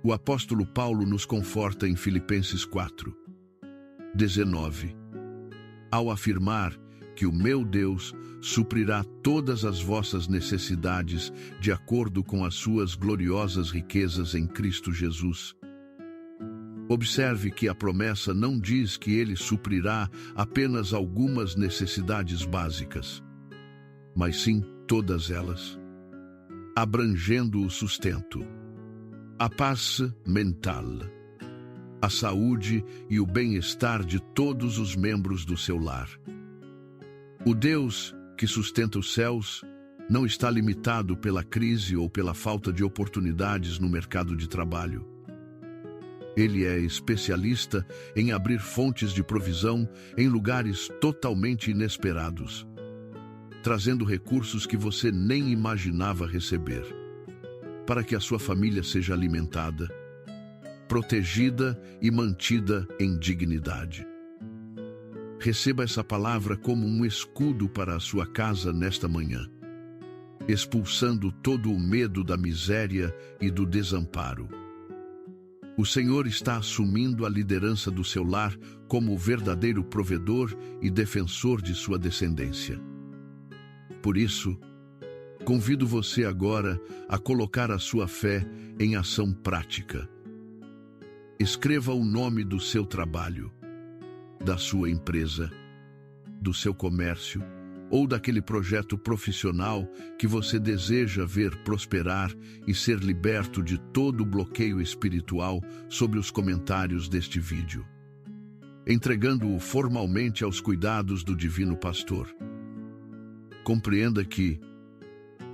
o apóstolo Paulo nos conforta em Filipenses 4:19, ao afirmar que o meu Deus suprirá todas as vossas necessidades de acordo com as suas gloriosas riquezas em Cristo Jesus. Observe que a promessa não diz que ele suprirá apenas algumas necessidades básicas, mas sim todas elas, abrangendo o sustento, a paz mental, a saúde e o bem-estar de todos os membros do seu lar. O Deus que sustenta os céus não está limitado pela crise ou pela falta de oportunidades no mercado de trabalho. Ele é especialista em abrir fontes de provisão em lugares totalmente inesperados, trazendo recursos que você nem imaginava receber, para que a sua família seja alimentada, protegida e mantida em dignidade. Receba essa palavra como um escudo para a sua casa nesta manhã. expulsando todo o medo da miséria e do desamparo. O Senhor está assumindo a liderança do seu lar como o verdadeiro provedor e defensor de sua descendência. Por isso, convido você agora a colocar a sua fé em ação prática. Escreva o nome do seu trabalho, da sua empresa, do seu comércio ou daquele projeto profissional que você deseja ver prosperar e ser liberto de todo o bloqueio espiritual sobre os comentários deste vídeo, entregando-o formalmente aos cuidados do Divino Pastor. Compreenda que,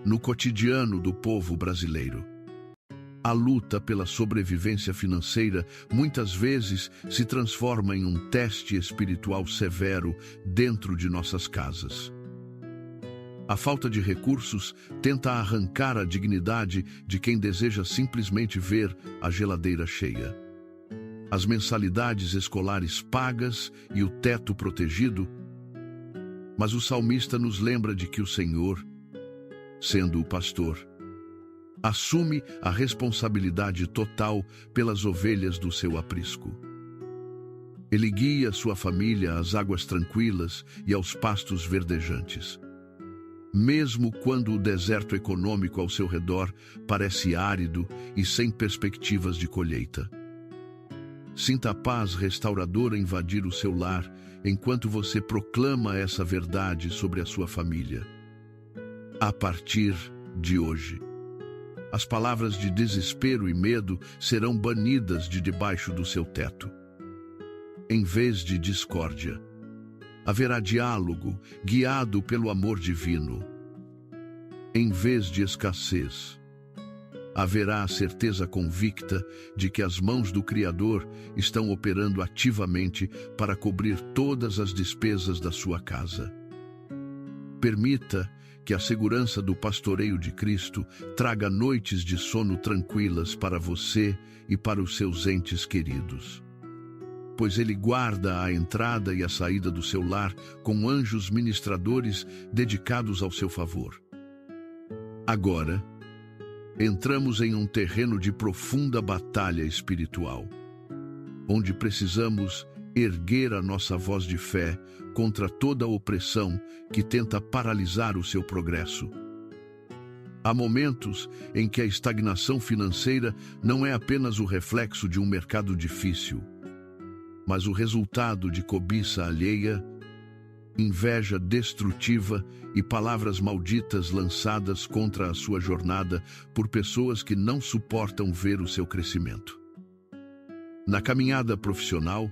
no cotidiano do povo brasileiro, a luta pela sobrevivência financeira muitas vezes se transforma em um teste espiritual severo dentro de nossas casas. A falta de recursos tenta arrancar a dignidade de quem deseja simplesmente ver a geladeira cheia. As mensalidades escolares pagas e o teto protegido, mas o salmista nos lembra de que o Senhor, sendo o pastor, assume a responsabilidade total pelas ovelhas do seu aprisco. Ele guia sua família às águas tranquilas e aos pastos verdejantes. Mesmo quando o deserto econômico ao seu redor parece árido e sem perspectivas de colheita. Sinta a paz restauradora invadir o seu lar enquanto você proclama essa verdade sobre a sua família. A partir de hoje, as palavras de desespero e medo serão banidas de debaixo do seu teto. Em vez de discórdia, haverá diálogo guiado pelo amor divino. Em vez de escassez, haverá a certeza convicta de que as mãos do Criador estão operando ativamente para cobrir todas as despesas da sua casa. Permita que a segurança do pastoreio de Cristo traga noites de sono tranquilas para você e para os seus entes queridos. Pois Ele guarda a entrada e a saída do seu lar com anjos ministradores dedicados ao seu favor. Agora, entramos em um terreno de profunda batalha espiritual, onde precisamos erguer a nossa voz de fé contra toda a opressão que tenta paralisar o seu progresso. Há momentos em que a estagnação financeira não é apenas o reflexo de um mercado difícil, mas o resultado de cobiça alheia, inveja destrutiva e palavras malditas lançadas contra a sua jornada por pessoas que não suportam ver o seu crescimento. Na caminhada profissional,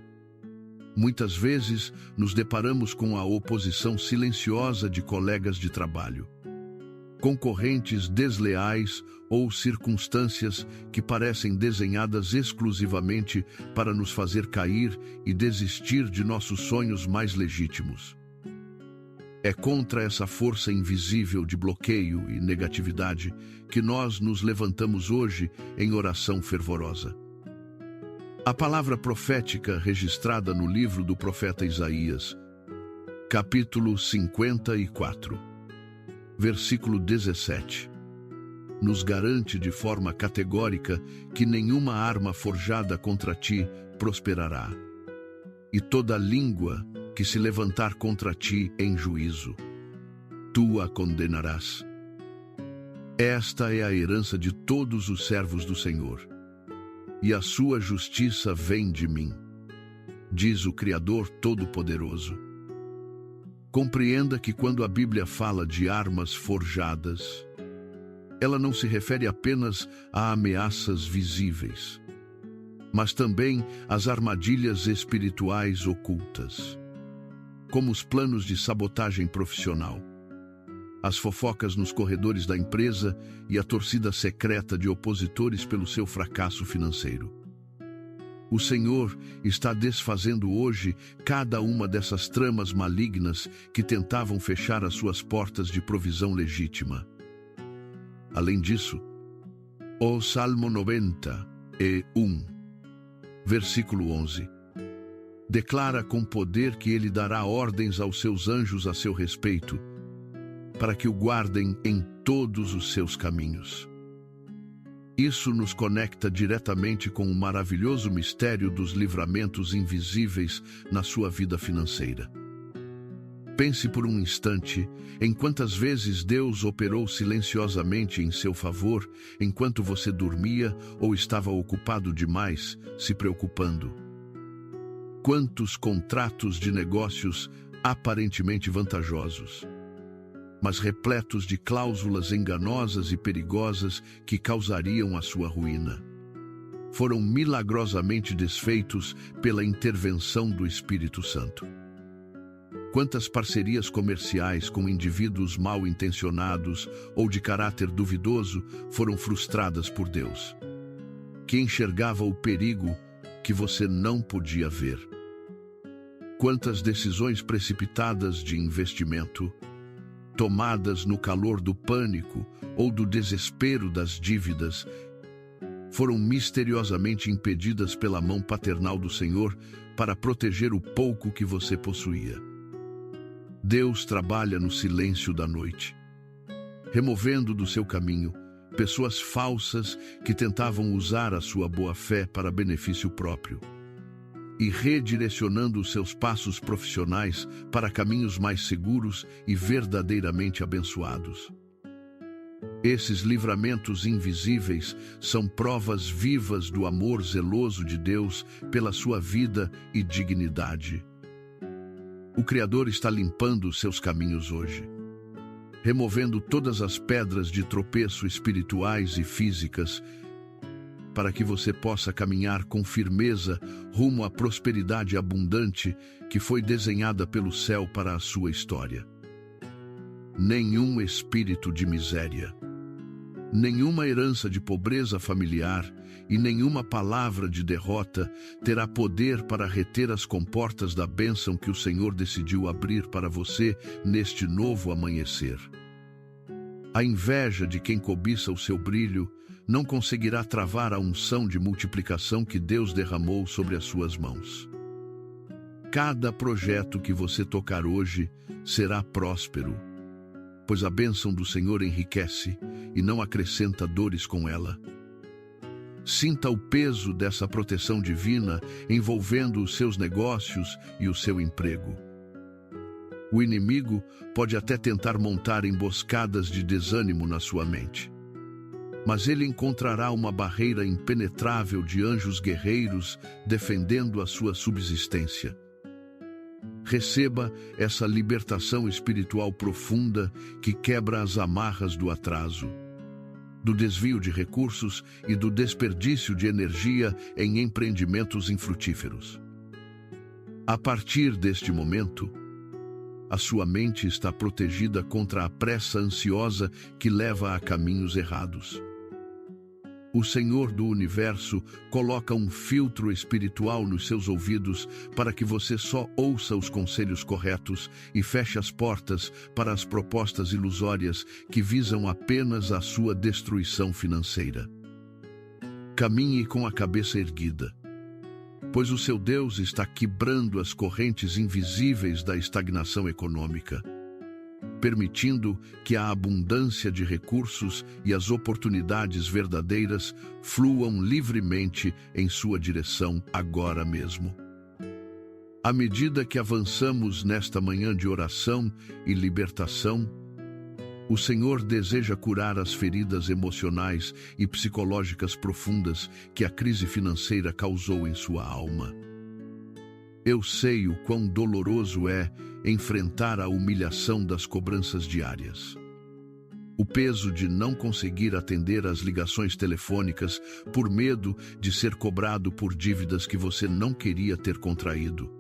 muitas vezes nos deparamos com a oposição silenciosa de colegas de trabalho, concorrentes desleais ou circunstâncias que parecem desenhadas exclusivamente para nos fazer cair e desistir de nossos sonhos mais legítimos. É contra essa força invisível de bloqueio e negatividade que nós nos levantamos hoje em oração fervorosa. A palavra profética registrada no livro do profeta Isaías, capítulo 54, versículo 17, nos garante de forma categórica que nenhuma arma forjada contra ti prosperará, e toda língua que se levantar contra ti em juízo, tu a condenarás. Esta é a herança de todos os servos do Senhor, e a sua justiça vem de mim, diz o Criador Todo-Poderoso. Compreenda que quando a Bíblia fala de armas forjadas, ela não se refere apenas a ameaças visíveis, mas também às armadilhas espirituais ocultas, como os planos de sabotagem profissional, as fofocas nos corredores da empresa e a torcida secreta de opositores pelo seu fracasso financeiro. O Senhor está desfazendo hoje cada uma dessas tramas malignas que tentavam fechar as suas portas de provisão legítima. Além disso, o Salmo 91, versículo 11, declara com poder que ele dará ordens aos seus anjos a seu respeito, para que o guardem em todos os seus caminhos. Isso nos conecta diretamente com o maravilhoso mistério dos livramentos invisíveis na sua vida financeira. Pense por um instante em quantas vezes Deus operou silenciosamente em seu favor enquanto você dormia ou estava ocupado demais, se preocupando. Quantos contratos de negócios aparentemente vantajosos, mas repletos de cláusulas enganosas e perigosas que causariam a sua ruína, foram milagrosamente desfeitos pela intervenção do Espírito Santo. Quantas parcerias comerciais com indivíduos mal intencionados ou de caráter duvidoso foram frustradas por Deus, que enxergava o perigo que você não podia ver. Quantas decisões precipitadas de investimento, tomadas no calor do pânico ou do desespero das dívidas, foram misteriosamente impedidas pela mão paternal do Senhor para proteger o pouco que você possuía. Deus trabalha no silêncio da noite, removendo do seu caminho pessoas falsas que tentavam usar a sua boa-fé para benefício próprio e redirecionando os seus passos profissionais para caminhos mais seguros e verdadeiramente abençoados. Esses livramentos invisíveis são provas vivas do amor zeloso de Deus pela sua vida e dignidade. O Criador está limpando os seus caminhos hoje, removendo todas as pedras de tropeço espirituais e físicas, para que você possa caminhar com firmeza rumo à prosperidade abundante que foi desenhada pelo céu para a sua história. Nenhum espírito de miséria, nenhuma herança de pobreza familiar e nenhuma palavra de derrota terá poder para reter as comportas da bênção que o Senhor decidiu abrir para você neste novo amanhecer. A inveja de quem cobiça o seu brilho não conseguirá travar a unção de multiplicação que Deus derramou sobre as suas mãos. Cada projeto que você tocar hoje será próspero, pois a bênção do Senhor enriquece e não acrescenta dores com ela. Sinta o peso dessa proteção divina envolvendo os seus negócios e o seu emprego. O inimigo pode até tentar montar emboscadas de desânimo na sua mente, mas ele encontrará uma barreira impenetrável de anjos guerreiros defendendo a sua subsistência. Receba essa libertação espiritual profunda que quebra as amarras do atraso, do desvio de recursos e do desperdício de energia em empreendimentos infrutíferos. A partir deste momento, a sua mente está protegida contra a pressa ansiosa que leva a caminhos errados. O Senhor do Universo coloca um filtro espiritual nos seus ouvidos para que você só ouça os conselhos corretos e feche as portas para as propostas ilusórias que visam apenas a sua destruição financeira. Caminhe com a cabeça erguida, pois o seu Deus está quebrando as correntes invisíveis da estagnação econômica, permitindo que a abundância de recursos e as oportunidades verdadeiras fluam livremente em sua direção agora mesmo. À medida que avançamos nesta manhã de oração e libertação, o Senhor deseja curar as feridas emocionais e psicológicas profundas que a crise financeira causou em sua alma. Eu sei o quão doloroso é enfrentar a humilhação das cobranças diárias. O peso de não conseguir atender às ligações telefônicas por medo de ser cobrado por dívidas que você não queria ter contraído.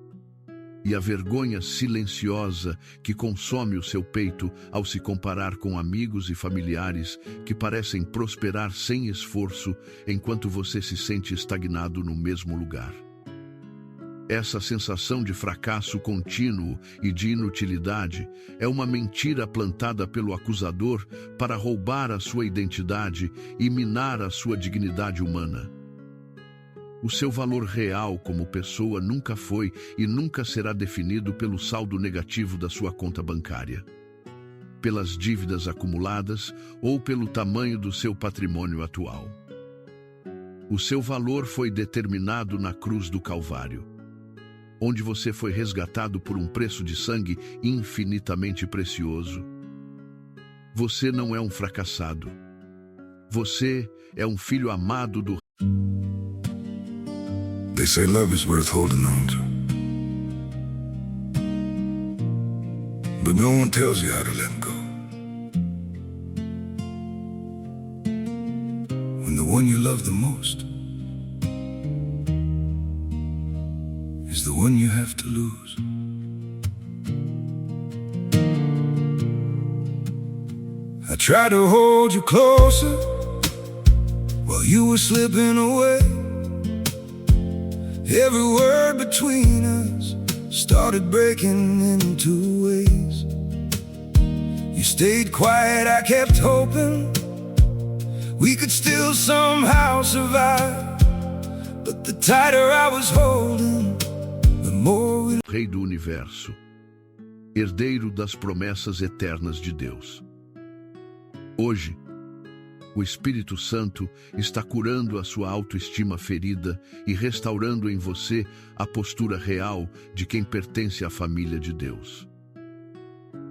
E a vergonha silenciosa que consome o seu peito ao se comparar com amigos e familiares que parecem prosperar sem esforço enquanto você se sente estagnado no mesmo lugar. Essa sensação de fracasso contínuo e de inutilidade é uma mentira plantada pelo acusador para roubar a sua identidade e minar a sua dignidade humana. O seu valor real como pessoa nunca foi e nunca será definido pelo saldo negativo da sua conta bancária. pelas dívidas acumuladas ou pelo tamanho do seu patrimônio atual. O seu valor foi determinado na cruz do Calvário, onde você foi resgatado por um preço de sangue infinitamente precioso. Você não é um fracassado. Você é um filho amado do They say love is worth holding on to, but no one tells you how to let go. When the one you love the most is the one you have to lose. I tried to hold you closer while you were slipping away. Every word between us started breaking into ways. You stayed quiet, I kept hoping we could still somehow survive. But the tighter I was holding, the more we... Rei do Universo, herdeiro das promessas eternas de Deus. Hoje, o Espírito Santo está curando a sua autoestima ferida e restaurando em você a postura real de quem pertence à família de Deus.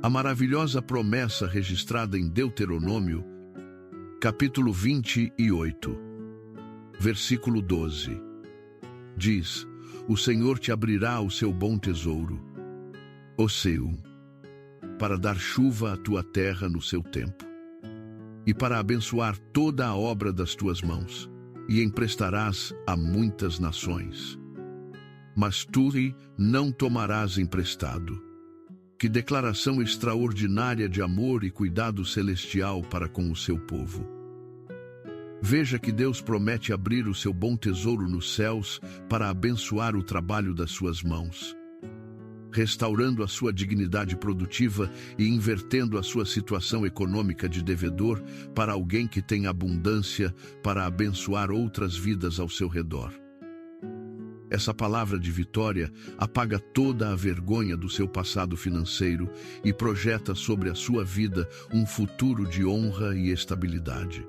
A maravilhosa promessa registrada em Deuteronômio, capítulo 28, versículo 12, diz: O Senhor te abrirá o seu bom tesouro, o seu, para dar chuva à tua terra no seu tempo, e para abençoar toda a obra das tuas mãos, e emprestarás a muitas nações. Mas tu não tomarás emprestado. Que declaração extraordinária de amor e cuidado celestial para com o seu povo. Veja que Deus promete abrir o seu bom tesouro nos céus para abençoar o trabalho das suas mãos, restaurando a sua dignidade produtiva e invertendo a sua situação econômica de devedor para alguém que tem abundância para abençoar outras vidas ao seu redor. Essa palavra de vitória apaga toda a vergonha do seu passado financeiro e projeta sobre a sua vida um futuro de honra e estabilidade.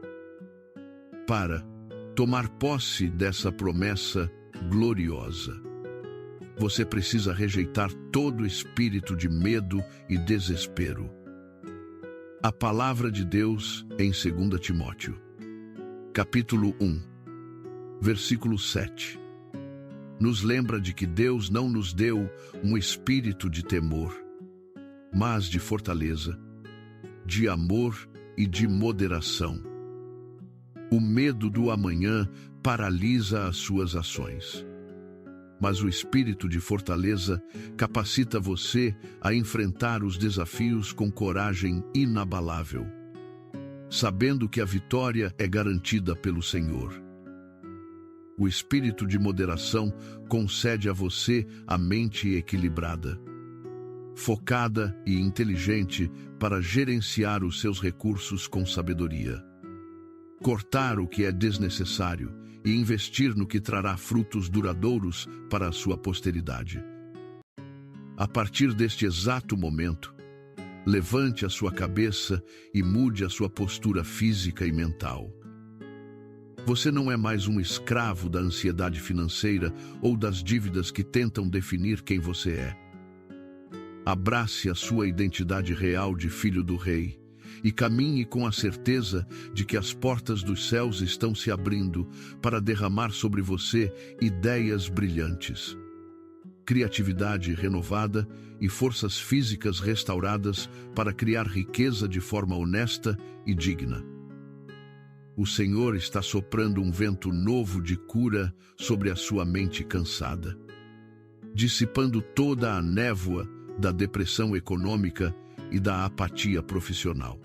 Para tomar posse dessa promessa gloriosa, você precisa rejeitar todo espírito de medo e desespero. A palavra de Deus em 2 Timóteo, capítulo 1, versículo 7, nos lembra de que Deus não nos deu um espírito de temor, mas de fortaleza, de amor e de moderação. O medo do amanhã paralisa as suas ações, mas o espírito de fortaleza capacita você a enfrentar os desafios com coragem inabalável, sabendo que a vitória é garantida pelo Senhor. O espírito de moderação concede a você a mente equilibrada, focada e inteligente para gerenciar os seus recursos com sabedoria, cortar o que é desnecessário e investir no que trará frutos duradouros para a sua posteridade. A partir deste exato momento, levante a sua cabeça e mude a sua postura física e mental. Você não é mais um escravo da ansiedade financeira ou das dívidas que tentam definir quem você é. Abrace a sua identidade real de filho do Rei e caminhe com a certeza de que as portas dos céus estão se abrindo para derramar sobre você ideias brilhantes, criatividade renovada e forças físicas restauradas para criar riqueza de forma honesta e digna. O Senhor está soprando um vento novo de cura sobre a sua mente cansada, dissipando toda a névoa da depressão econômica e da apatia profissional.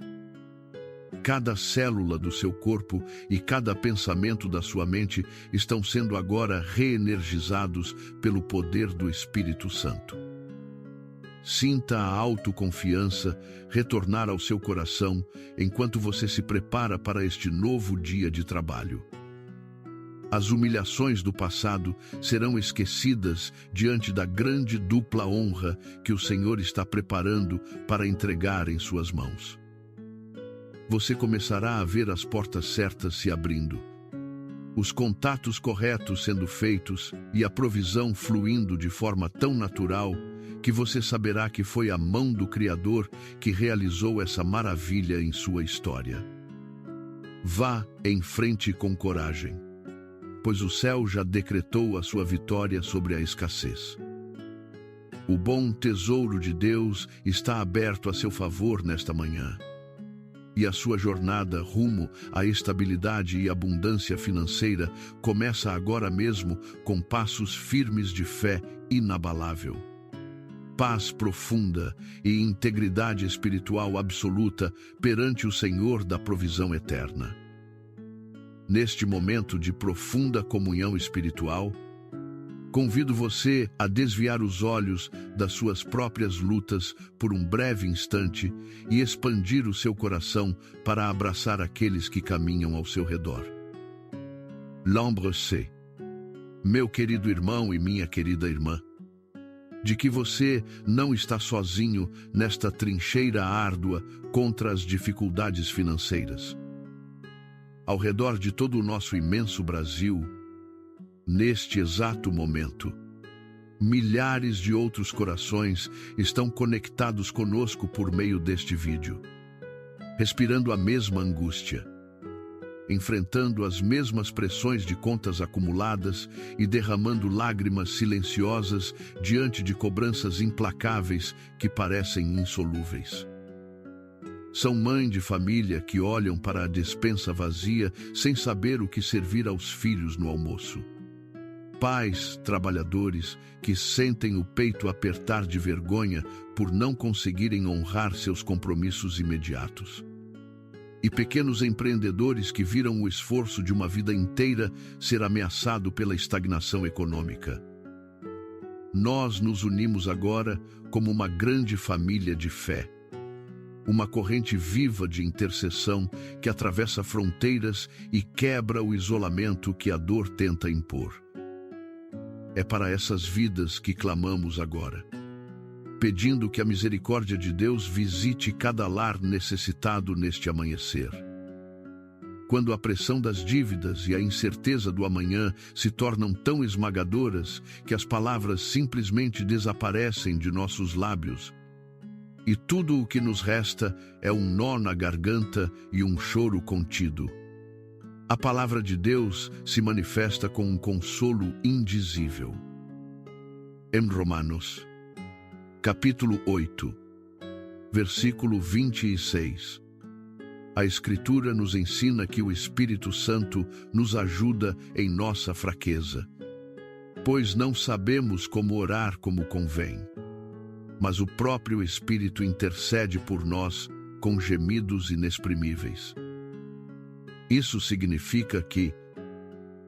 Cada célula do seu corpo e cada pensamento da sua mente estão sendo agora reenergizados pelo poder do Espírito Santo. Sinta a autoconfiança retornar ao seu coração enquanto você se prepara para este novo dia de trabalho. As humilhações do passado serão esquecidas diante da grande dupla honra que o Senhor está preparando para entregar em suas mãos. Você começará a ver as portas certas se abrindo, os contatos corretos sendo feitos e a provisão fluindo de forma tão natural que você saberá que foi a mão do Criador que realizou essa maravilha em sua história. Vá em frente com coragem, pois o céu já decretou a sua vitória sobre a escassez. O bom tesouro de Deus está aberto a seu favor nesta manhã. E a sua jornada rumo à estabilidade e abundância financeira começa agora mesmo com passos firmes de fé inabalável. Paz profunda e integridade espiritual absoluta perante o Senhor da provisão eterna. Neste momento de profunda comunhão espiritual, convido você a desviar os olhos das suas próprias lutas por um breve instante e expandir o seu coração para abraçar aqueles que caminham ao seu redor. Lembre-se, meu querido irmão e minha querida irmã, de que você não está sozinho nesta trincheira árdua contra as dificuldades financeiras. Ao redor de todo o nosso imenso Brasil, neste exato momento, milhares de outros corações estão conectados conosco por meio deste vídeo, respirando a mesma angústia, enfrentando as mesmas pressões de contas acumuladas e derramando lágrimas silenciosas diante de cobranças implacáveis que parecem insolúveis. São mães de família que olham para a despensa vazia sem saber o que servir aos filhos no almoço. Pais, trabalhadores, que sentem o peito apertar de vergonha por não conseguirem honrar seus compromissos imediatos. E pequenos empreendedores que viram o esforço de uma vida inteira ser ameaçado pela estagnação econômica. Nós nos unimos agora como uma grande família de fé. Uma corrente viva de intercessão que atravessa fronteiras e quebra o isolamento que a dor tenta impor. É para essas vidas que clamamos agora, pedindo que a misericórdia de Deus visite cada lar necessitado neste amanhecer. Quando a pressão das dívidas e a incerteza do amanhã se tornam tão esmagadoras que as palavras simplesmente desaparecem de nossos lábios, e tudo o que nos resta é um nó na garganta e um choro contido, a palavra de Deus se manifesta com um consolo indizível. Em Romanos, capítulo 8, versículo 26, a Escritura nos ensina que o Espírito Santo nos ajuda em nossa fraqueza, pois não sabemos como orar como convém, mas o próprio Espírito intercede por nós com gemidos inexprimíveis. Isso significa que,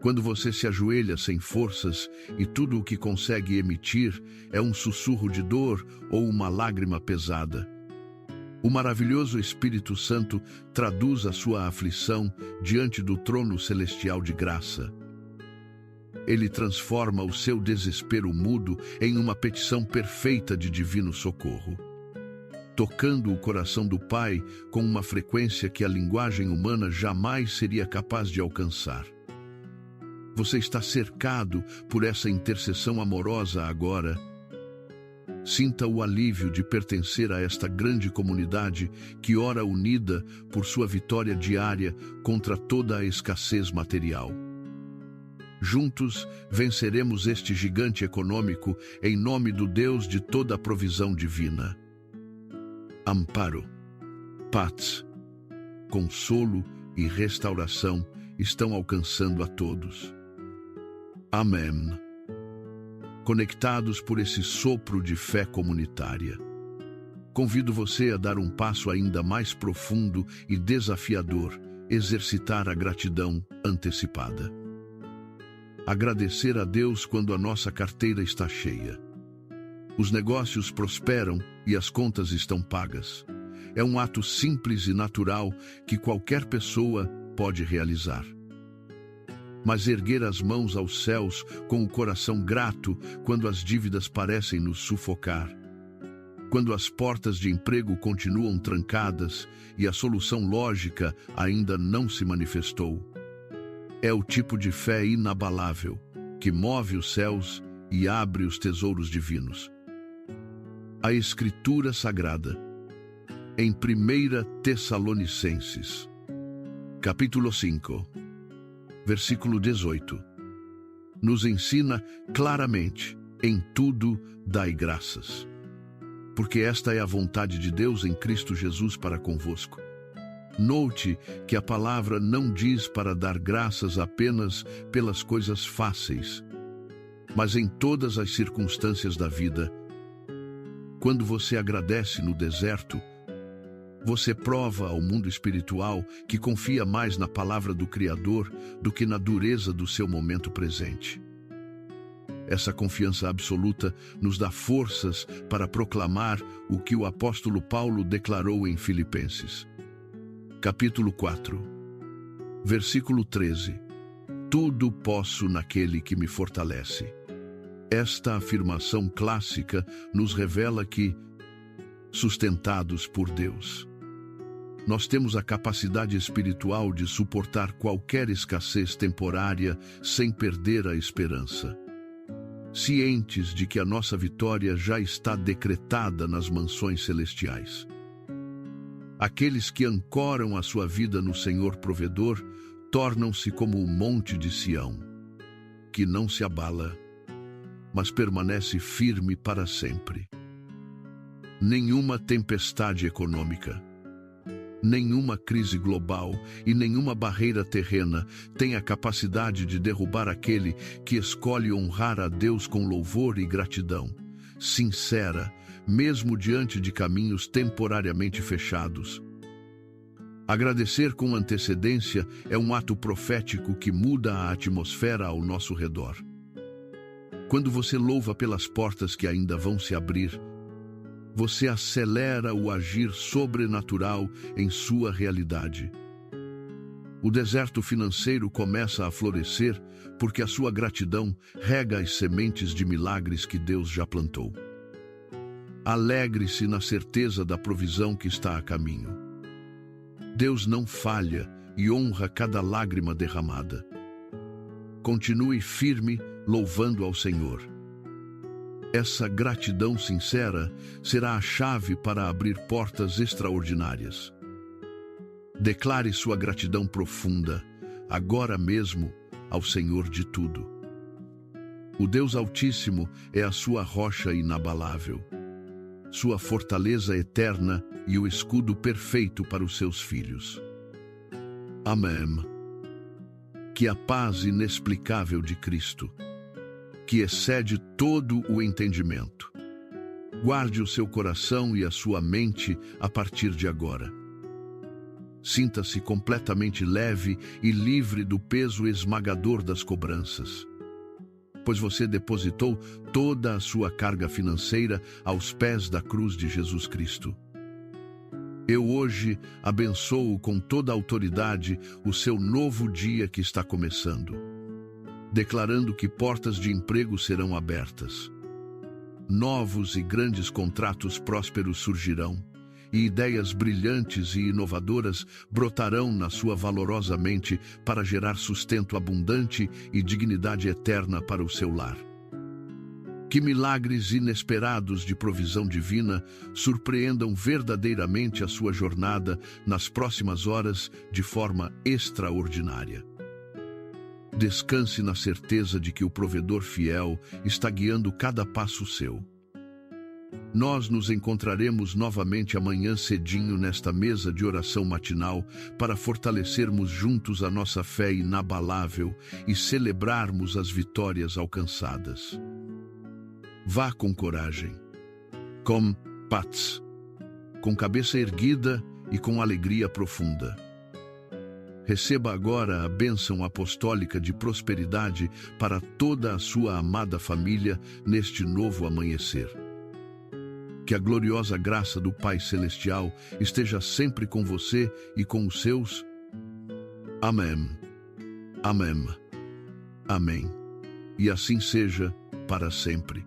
quando você se ajoelha sem forças e tudo o que consegue emitir é um sussurro de dor ou uma lágrima pesada, o maravilhoso Espírito Santo traduz a sua aflição diante do trono celestial de graça. Ele transforma o seu desespero mudo em uma petição perfeita de divino socorro, tocando o coração do Pai com uma frequência que a linguagem humana jamais seria capaz de alcançar. Você está cercado por essa intercessão amorosa agora. Sinta o alívio de pertencer a esta grande comunidade que ora unida por sua vitória diária contra toda a escassez material. Juntos venceremos este gigante econômico em nome do Deus de toda a provisão divina. Amparo, paz, consolo e restauração estão alcançando a todos. Amém. Conectados por esse sopro de fé comunitária, convido você a dar um passo ainda mais profundo e desafiador, exercitar a gratidão antecipada. Agradecer a Deus quando a nossa carteira está cheia. Os negócios prosperam e as contas estão pagas. É um ato simples e natural que qualquer pessoa pode realizar. mas erguer as mãos aos céus com o coração grato quando as dívidas parecem nos sufocar. Quando as portas de emprego continuam trancadas e a solução lógica ainda não se manifestou. É o tipo de fé inabalável que move os céus e abre os tesouros divinos. A Escritura Sagrada, em 1 Tessalonicenses, capítulo 5, versículo 18, nos ensina claramente: em tudo dai graças, porque esta é a vontade de Deus em Cristo Jesus para convosco. Note que a palavra não diz para dar graças apenas pelas coisas fáceis, mas em todas as circunstâncias da vida. Quando você agradece no deserto, você prova ao mundo espiritual que confia mais na palavra do Criador do que na dureza do seu momento presente. Essa confiança absoluta nos dá forças para proclamar o que o apóstolo Paulo declarou em Filipenses, capítulo 4, versículo 13. Tudo posso naquele que me fortalece. Esta afirmação clássica nos revela que, sustentados por Deus, nós temos a capacidade espiritual de suportar qualquer escassez temporária sem perder a esperança. Cientes de que a nossa vitória já está decretada nas mansões celestiais. Aqueles que ancoram a sua vida no Senhor provedor tornam-se como o monte de Sião, que não se abala, mas permanece firme para sempre. Nenhuma tempestade econômica, nenhuma crise global e nenhuma barreira terrena tem a capacidade de derrubar aquele que escolhe honrar a Deus com louvor e gratidão sincera, mesmo diante de caminhos temporariamente fechados. Agradecer com antecedência é um ato profético que muda a atmosfera ao nosso redor. Quando você louva pelas portas que ainda vão se abrir, você acelera o agir sobrenatural em sua realidade. O deserto financeiro começa a florescer porque a sua gratidão rega as sementes de milagres que Deus já plantou. Alegre-se na certeza da provisão que está a caminho. Deus não falha e honra cada lágrima derramada. Continue firme, louvando ao Senhor. Essa gratidão sincera será a chave para abrir portas extraordinárias. Declare sua gratidão profunda, agora mesmo, ao Senhor de tudo. O Deus Altíssimo é a sua rocha inabalável, sua fortaleza eterna e o escudo perfeito para os seus filhos. Amém. Que a paz inexplicável de Cristo, que excede todo o entendimento, guarde o seu coração e a sua mente a partir de agora. Sinta-se completamente leve e livre do peso esmagador das cobranças, pois você depositou toda a sua carga financeira aos pés da cruz de Jesus Cristo. Eu hoje abençoo com toda a autoridade o seu novo dia que está começando, declarando que portas de emprego serão abertas. Novos e grandes contratos prósperos surgirão, e ideias brilhantes e inovadoras brotarão na sua valorosa mente para gerar sustento abundante e dignidade eterna para o seu lar. Que milagres inesperados de provisão divina surpreendam verdadeiramente a sua jornada nas próximas horas de forma extraordinária. Descanse na certeza de que o provedor fiel está guiando cada passo seu. Nós nos encontraremos novamente amanhã cedinho nesta mesa de oração matinal para fortalecermos juntos a nossa fé inabalável e celebrarmos as vitórias alcançadas. Vá com coragem, com paz, com cabeça erguida e com alegria profunda. Receba agora a bênção apostólica de prosperidade para toda a sua amada família neste novo amanhecer. Que a gloriosa graça do Pai Celestial esteja sempre com você e com os seus. Amém. Amém. Amém. E assim seja, para sempre.